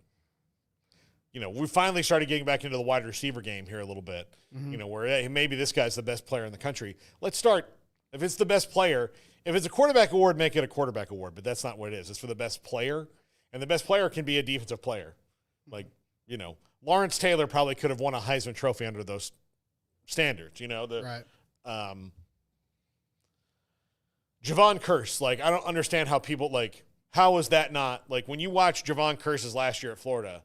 we finally started getting back into the wide receiver game here a little bit, where hey, maybe this guy's the best player in the country. Let's start. If it's the best player, if it's a quarterback award, make it a quarterback award, but that's not what it is. It's for the best player, and the best player can be a defensive player. Like, Lawrence Taylor probably could have won a Heisman Trophy under those standards, Right. Javon Curse, like, I don't understand how people, like, how is that not, like, when you watch Javon Curse's last year at Florida,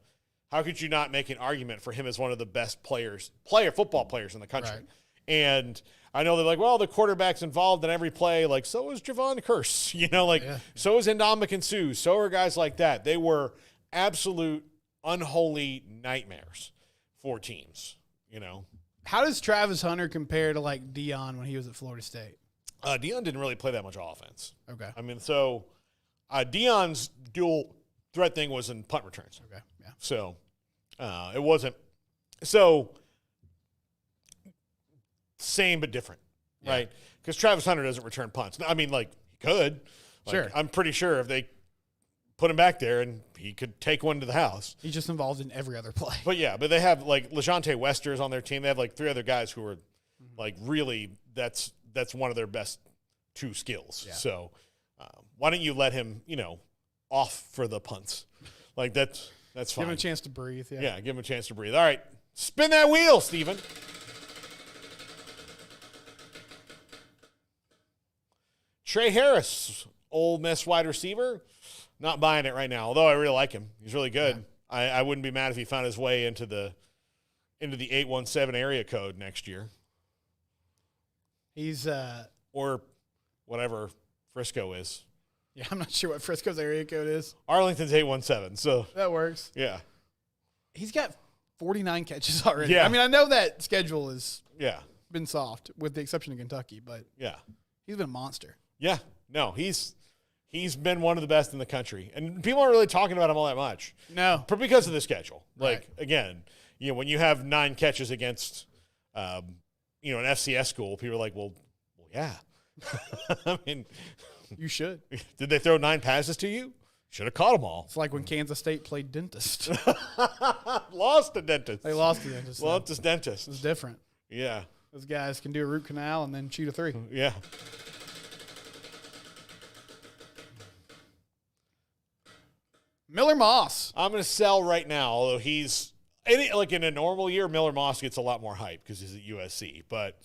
how could you not make an argument for him as one of the best football players in the country? Right. And I know they're like, well, the quarterback's involved in every play. Like, so is Javon Curse, so is Ndamukong Suh. So are guys like that. They were absolute unholy nightmares for teams, How does Travis Hunter compare to, like, Deion when he was at Florida State? Deion didn't really play that much offense. Okay. I mean, so Deion's dual threat thing was in punt returns. Okay, yeah. So it wasn't – so same but different, right? Because Travis Hunter doesn't return punts. I mean, like, he could. Like, Sure. I'm pretty sure if they put him back there and he could take one to the house. He's just involved in every other play. But, but they have, like, LeJontay Wester's on their team. They have, like, 3 other guys who are, like, really that's one of their best 2 skills. Yeah. So why don't you let him, off for the punts? Like, that's fine. Give him a chance to breathe. Yeah, give him a chance to breathe. All right, spin that wheel, Steven. Trey Harris, Ole Miss wide receiver. Not buying it right now, although I really like him. He's really good. Yeah. I wouldn't be mad if he found his way into the 817 area code next year. He's or whatever Frisco is. Yeah, I'm not sure what Frisco's area code is. Arlington's 817, so that works. Yeah. He's got 49 catches already. Yeah. I mean, I know that schedule has been soft with the exception of Kentucky, but he's been a monster. Yeah. No, he's been one of the best in the country. And people aren't really talking about him all that much. No. Because of the schedule. Right. Like, again, when you have 9 catches against an FCS school, people are like, well, yeah. I mean, you should. Did they throw 9 passes to you? Should have caught them all. It's like when Kansas State played dentist. Lost to dentist. They lost to dentist. Lost to dentist. It's different. Yeah. Those guys can do a root canal and then shoot a 3. Yeah. Miller Moss. I'm going to sell right now, although he's like in a normal year, Miller Moss gets a lot more hype because he's at USC. But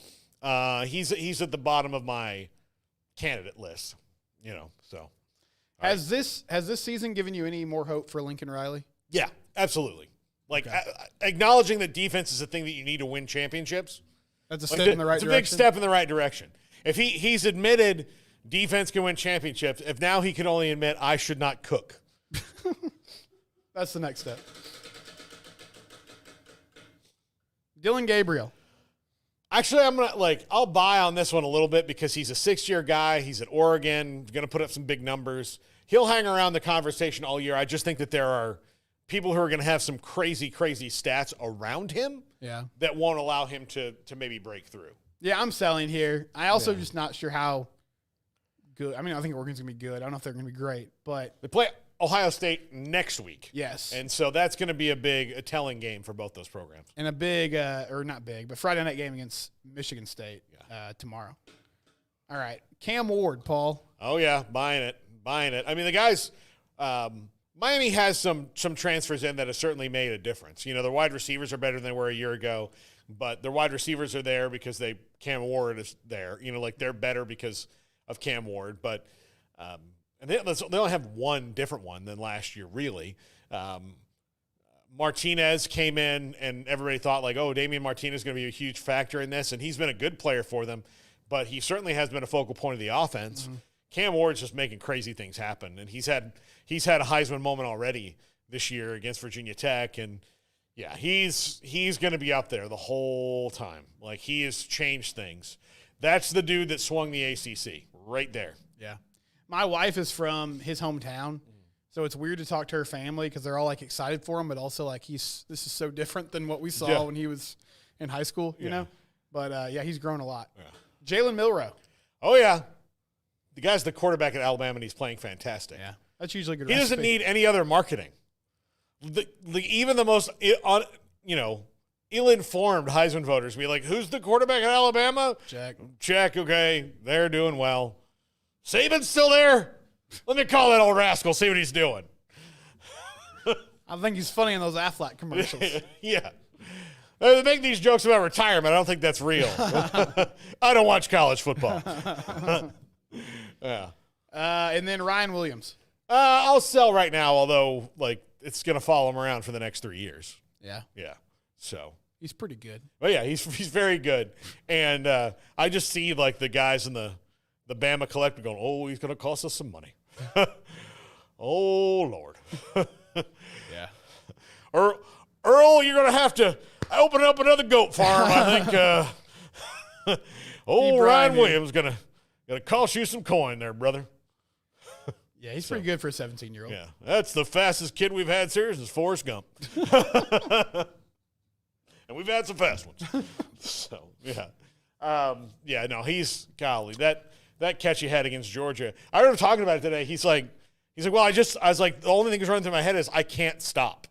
he's at the bottom of my candidate list, So has this season given you any more hope for Lincoln Riley? Yeah, absolutely. Like acknowledging that defense is a thing that you need to win championships. That's a step in the right direction. It's a big step in the right direction. If he's admitted defense can win championships, if now he can only admit I should not cook. That's the next step. Dylan Gabriel. Actually, I'll buy on this one a little bit because he's a 6-year guy. He's at Oregon, going to put up some big numbers. He'll hang around the conversation all year. I just think that there are people who are going to have some crazy, crazy stats around him that won't allow him to maybe break through. Yeah, I'm selling here. I also just not sure how good. I mean, I think Oregon's going to be good. I don't know if they're going to be great, but they play Ohio State next week. Yes. And so that's going to be a telling game for both those programs. And a big, or not big, but Friday night game against Michigan State tomorrow. All right. Cam Ward, Paul. Oh, yeah. Buying it. I mean, the guys, Miami has some transfers in that have certainly made a difference. Their wide receivers are better than they were a year ago. but their wide receivers are there because Cam Ward is there. Like they're better because of Cam Ward. But and they only have one different one than last year, really. Martinez came in, and everybody thought, like, oh, Damian Martinez is going to be a huge factor in this, and he's been a good player for them, but he certainly has been a focal point of the offense. Mm-hmm. Cam Ward's just making crazy things happen, and he's had a Heisman moment already this year against Virginia Tech, and, yeah, he's going to be up there the whole time. Like, he has changed things. That's the dude that swung the ACC right there. Yeah. My wife is from his hometown, so it's weird to talk to her family because they're all, like, excited for him, but also, like, this is so different than what we saw when he was in high school, you know? But, yeah, he's grown a lot. Yeah. Jalen Milroe. Oh, yeah. The guy's the quarterback at Alabama, and he's playing fantastic. Yeah. That's usually good. He doesn't need any other marketing. Even the most, ill-informed Heisman voters be like, who's the quarterback at Alabama? Check, okay. They're doing well. Saban's still there? Let me call that old rascal, see what he's doing. I think he's funny in those Aflac commercials. Yeah. They make these jokes about retirement. I don't think that's real. I don't watch college football. Yeah. And then Ryan Williams. I'll sell right now, although, like, it's going to follow him around for the next 3 years. Yeah. Yeah. So. He's pretty good. Well, yeah, he's very good. And I just see, like, the guys in the Bama collective going, oh, he's going to cost us some money. Oh, Lord. Yeah. Earl, you're going to have to open up another goat farm, I think. Ryan Williams going to cost you some coin there, brother. Yeah, he's pretty good for a 17-year-old. Yeah, that's the fastest kid we've had here since Forrest Gump. And we've had some fast ones. So, yeah. He's, golly, that catch he had against Georgia. I heard him talking about it today. He's like, well, I was like, the only thing that's running through my head is I can't stop.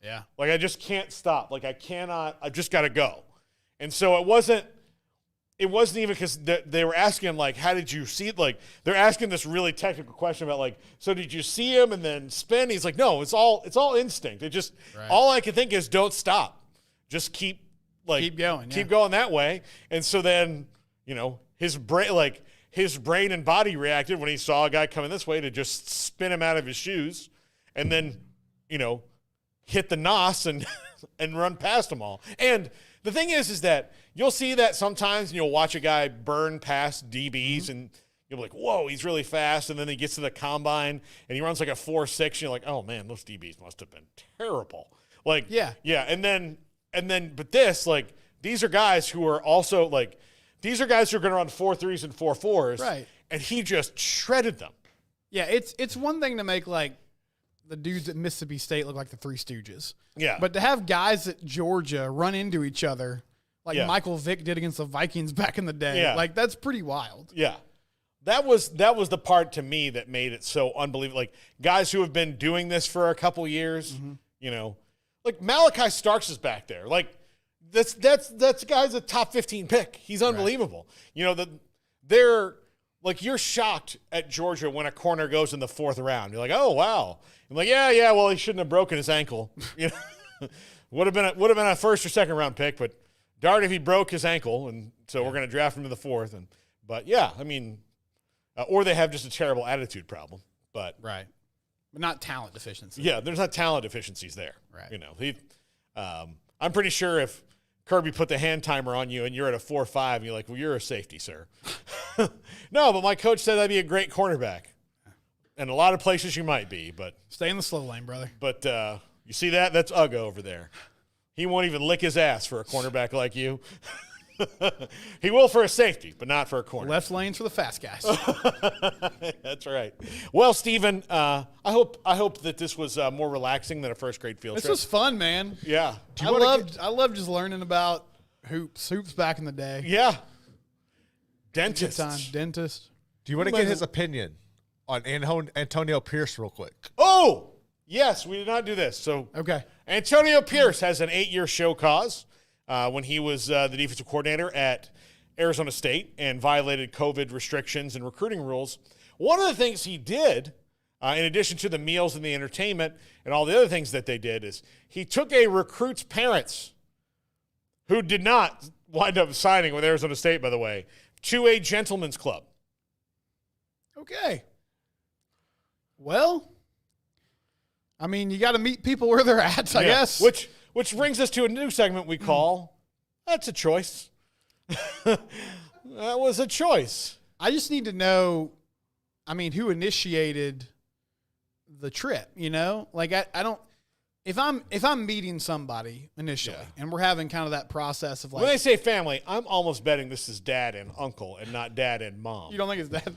Yeah. Like, I just can't stop. Like, I've just got to go. And so it wasn't even because they were asking him, like, how did you see it? Like, they're asking this really technical question about, like, so did you see him and then spin? He's like, no, it's all instinct. It just, all I can think is don't stop. Just keep going. Keep going that way. And so then, his brain and body reacted when he saw a guy coming this way to just spin him out of his shoes and then, hit the nos and run past them all. And the thing is that you'll see that sometimes and you'll watch a guy burn past DBs and you'll be like, whoa, he's really fast. And then he gets to the combine and he runs like a 4.6 and you're like, oh, man, those DBs must have been terrible. Like, yeah. And then, but this, like, these are guys who are also, like, these are guys who are going to run 4.3s and 4.4s. Right. And he just shredded them. Yeah, it's one thing to make, like, the dudes at Mississippi State look like the Three Stooges. Yeah. But to have guys at Georgia run into each other like Michael Vick did against the Vikings back in the day, like, that's pretty wild. Yeah. That was the part to me that made it so unbelievable. Like, guys who have been doing this for a couple years, like Malachi Starks is back there. Like, that's guy's a top 15 pick. He's unbelievable. Right. They're like, you're shocked at Georgia when a corner goes in the 4th round. You're like, oh wow. I'm like, yeah. Well, he shouldn't have broken his ankle. Would have been a 1st or 2nd round pick, but darn if he broke his ankle, and so we're going to draft him to the 4th. But yeah, I mean, or they have just a terrible attitude problem. But right. But not talent deficiency. Yeah, there's not talent deficiencies there. Right. I'm pretty sure if Kirby put the hand timer on you and you're at a 4.5, you're like, well, you're a safety, sir. No, but my coach said I'd be a great cornerback. And a lot of places you might be, but stay in the slow lane, brother. But you see that? That's Ugga over there. He won't even lick his ass for a cornerback like you. He will for a safety, but not for a corner. Left lane's for the fast guys. That's right. Well, Steven, I hope that this was more relaxing than a first grade field trip. This was fun, man. Yeah. I loved just learning about hoops back in the day. Yeah. Dentist. Do you want to get his opinion on Antonio Pierce real quick? Oh, yes. We did not do this. So okay. Antonio Pierce has an 8-year show cause. When he was the defensive coordinator at Arizona State and violated COVID restrictions and recruiting rules. One of the things he did, in addition to the meals and the entertainment and all the other things that they did, is he took a recruit's parents who did not wind up signing with Arizona State, by the way, to a gentleman's club. Okay. Well, I mean, you got to meet people where they're at, I guess. Which brings us to a new segment we call That's a Choice. That was a choice. I just need to know, I mean, who initiated the trip, you know? Like, I don't, if I'm meeting somebody initially and we're having kind of that process of like. When they say family, I'm almost betting this is dad and uncle and not dad and mom. You don't think it's dad?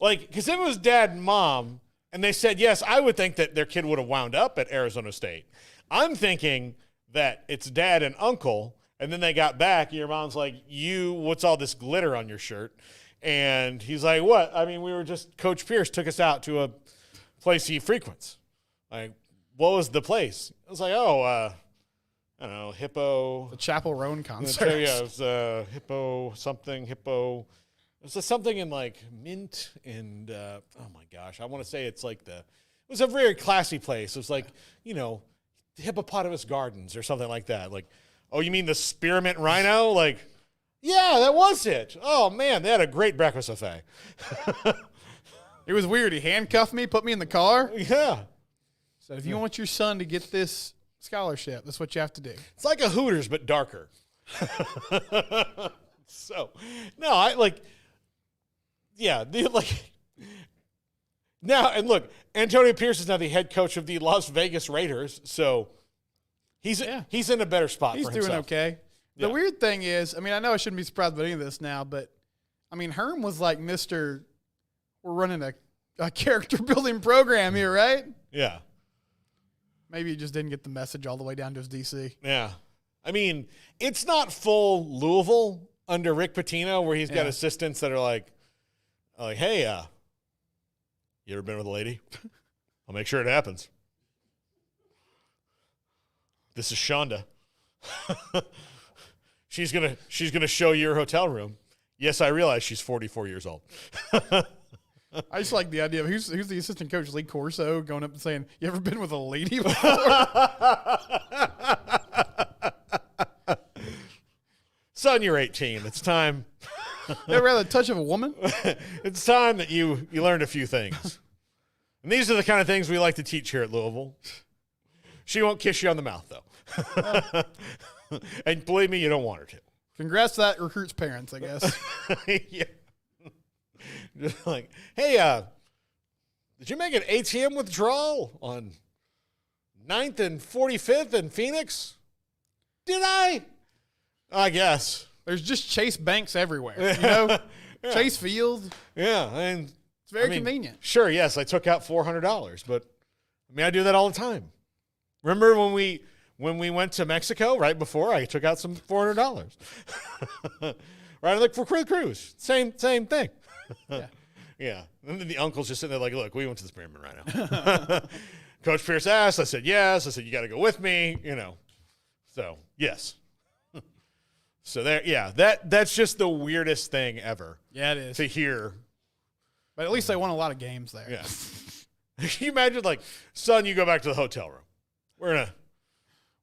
Like, because if it was dad and mom and they said yes, I would think that their kid would have wound up at Arizona State. I'm thinking that it's dad and uncle, and then they got back, and your mom's like, what's all this glitter on your shirt? And he's like, what? I mean, Coach Pierce took us out to a place he frequents. Like, what was the place? I was like, I don't know, Hippo. The Chapel Roan concert. Yeah, it was Hippo something, Hippo. It was something in like Mint and, oh my gosh, I want to say it's like it was a very classy place. It was like, Hippopotamus Gardens or something like that. Like, oh, you mean the Spearmint Rhino? Like, yeah, that was it. Oh, man, they had a great breakfast buffet. It was weird. He handcuffed me, put me in the car. Yeah. So if you want your son to get this scholarship, that's what you have to do. It's like a Hooters, but darker. So, no, now, and look, Antonio Pierce is now the head coach of the Las Vegas Raiders, so he's in a better spot for himself. He's doing okay. The weird thing is, I mean, I know I shouldn't be surprised about any of this now, but, I mean, Herm was like we're running a character-building program here, right? Yeah. Maybe he just didn't get the message all the way down to his DC. Yeah. I mean, it's not full Louisville under Rick Pitino where he's got assistants that are like, hey, you ever been with a lady? I'll make sure it happens. This is Shonda. She's gonna show you your hotel room. Yes, I realize she's 44 years old. I just like the idea of who's the assistant coach, Lee Corso, going up and saying, "You ever been with a lady before?" Son, you're 18. It's time. You ever had the touch of a woman? It's time that you learned a few things. And these are the kind of things we like to teach here at Louisville. She won't kiss you on the mouth, though. And believe me, you don't want her to. Congrats to that recruit's parents, I guess. Yeah. Just like, hey, did you make an ATM withdrawal on 9th and 45th in Phoenix? Did I? I guess. There's just Chase Banks everywhere, you know? Yeah. Chase Field. Yeah, and it's very convenient. Sure, yes, I took out $400, but I mean, I do that all the time. Remember when we went to Mexico right before? I took out some $400. Right, like for the cruise, same thing. Yeah. Yeah. And then the uncle's just sitting there like, look, we went to the Spearmint Rhino. Coach Pierce asked. I said yes. I said you got to go with me. So yes. So there, yeah. That's just the weirdest thing ever. Yeah, it is to hear. But at least they won a lot of games there. Yeah. Can you imagine, like, son, you go back to the hotel room. We're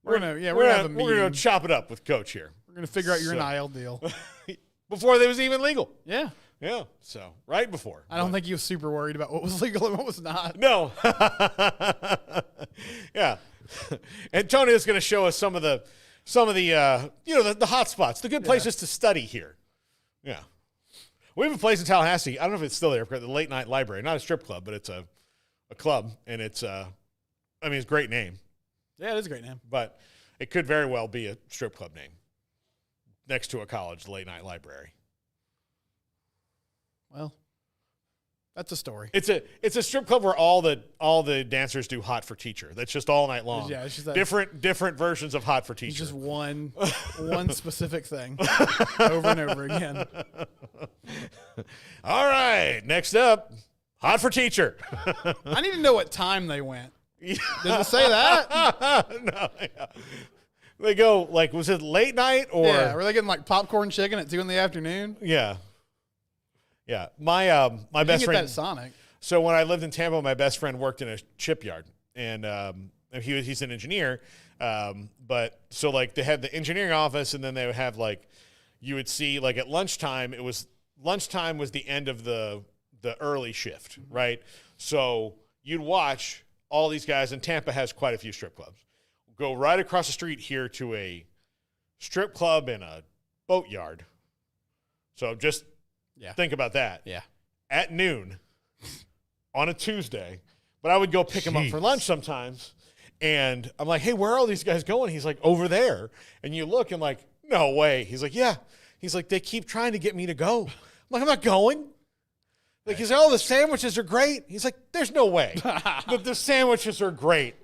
gonna chop it up with Coach here. We're gonna figure out your NIL deal before it was even legal. Yeah. Yeah. So right before. I don't think he was super worried about what was legal and what was not. No. Yeah. Antonio's going to show us some of the the hot spots, the good places to study here. Yeah. We have a place in Tallahassee. I don't know if it's still there. The Late Night Library, not a strip club, but it's a club, and it's it's a great name. Yeah, it is a great name. But it could very well be a strip club name next to a college, the Late Night Library. Well, that's a story. It's a strip club where all the dancers do Hot for Teacher. That's just all night long. Yeah, it's just that different versions of Hot for Teacher. It's just one specific thing over and over again. All right, next up, Hot for Teacher. I need to know what time they went. Did it say that? No. Yeah. They go, like, was it late night or? Yeah, were they getting like popcorn chicken at 2 p.m? Yeah. Yeah. My best friend. That at Sonic. So when I lived in Tampa, my best friend worked in a shipyard, and he's an engineer. But so like they had the engineering office, and then they would have like you would see like at lunchtime. Lunchtime was the end of the early shift, right? So you'd watch all these guys, and Tampa has quite a few strip clubs. Go right across the street here to a strip club and a boatyard. So just think about that. Yeah. At noon on a Tuesday. But I would go pick him up for lunch sometimes. And I'm like, hey, where are all these guys going? He's like, over there. And you look and like, no way. He's like, yeah. He's like, they keep trying to get me to go. I'm like, I'm not going. Like, he's like, oh, the sandwiches are great. He's like, there's no way. The sandwiches are great.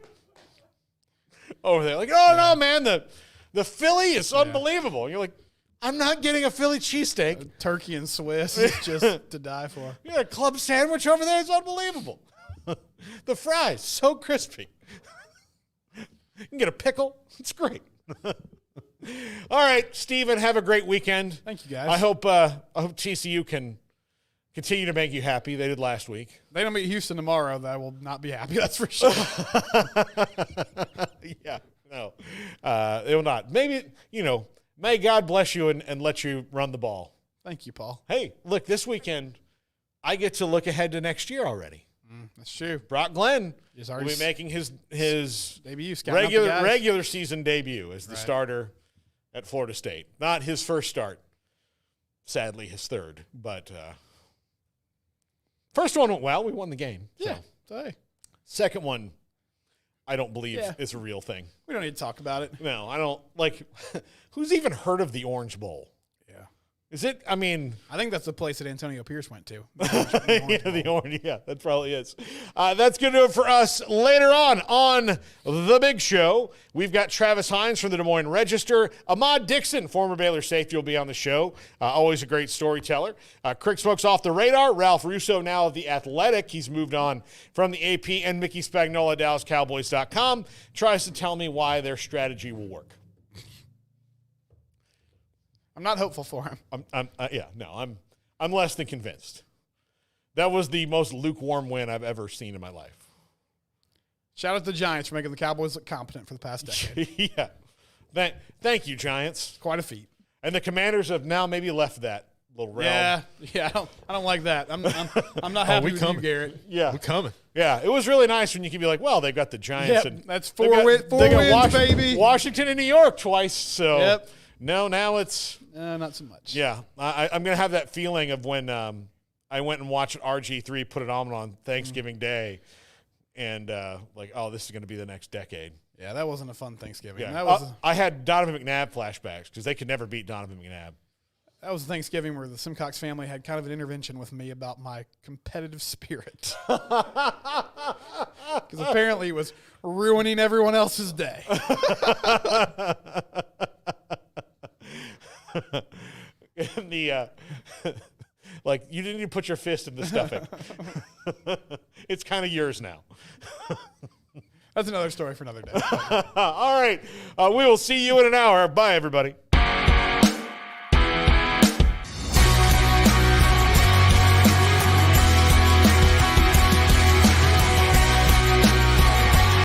Over there. Like, oh, no, man, the Philly is unbelievable. And you're like, I'm not getting a Philly cheesesteak. Turkey and Swiss is just to die for. Yeah, a club sandwich over there is unbelievable. The fries, so crispy. You can get a pickle. It's great. All right, Steven, have a great weekend. Thank you, guys. I hope TCU can continue to make you happy. They did last week. They don't beat Houston tomorrow, I will not be happy. That's for sure. Yeah, no. They will not. Maybe, may God bless you and let you run the ball. Thank you, Paul. Hey, look, this weekend, I get to look ahead to next year already. That's true. Brock Glenn He's will already be making his debut, regular season debut as the starter at Florida State. Not his first start. Sadly, his third. But first one went well. We won the game. Yeah. So. Hey. Second one, I don't believe is a real thing. We don't need to talk about it. No, I don't. Like, who's even heard of the Orange Bowl? Yeah. Is it? I mean. I think that's the place that Antonio Pierce went to. The Orange. Yeah, that probably is. That's going to do it for us. Later on The Big Show, we've got Travis Hines from the Des Moines Register. Ahmad Dixon, former Baylor safety, will be on the show. Always a great storyteller. Crick Smokes Off the Radar. Ralph Russo, now of The Athletic. He's moved on from the AP. And Mickey Spagnola, DallasCowboys.com, tries to tell me why their strategy will work. I'm not hopeful for him. I'm less than convinced. That was the most lukewarm win I've ever seen in my life. Shout out to the Giants for making the Cowboys look competent for the past decade. Yeah. Thank you, Giants. Quite a feat. And the Commanders have now maybe left that little realm. Yeah. I don't like that. I'm not happy with you, Garrett. Yeah, we're coming. Yeah, it was really nice when you could be like, well, they've got the Giants. Yep, and that's four wins, baby. Washington and New York twice. So no, now it's not so much. Yeah, I'm gonna have that feeling of when I went and watched RG3 put it on Thanksgiving Day, and like, oh, this is gonna be the next decade. Yeah, that wasn't a fun Thanksgiving. Yeah. I had Donovan McNabb flashbacks because they could never beat Donovan McNabb. That was Thanksgiving where the Simcox family had kind of an intervention with me about my competitive spirit. Because apparently it was ruining everyone else's day. Like, you didn't even put your fist in the stuffing. It's kind of yours now. That's another story for another day. All right. We will see you in an hour. Bye, everybody.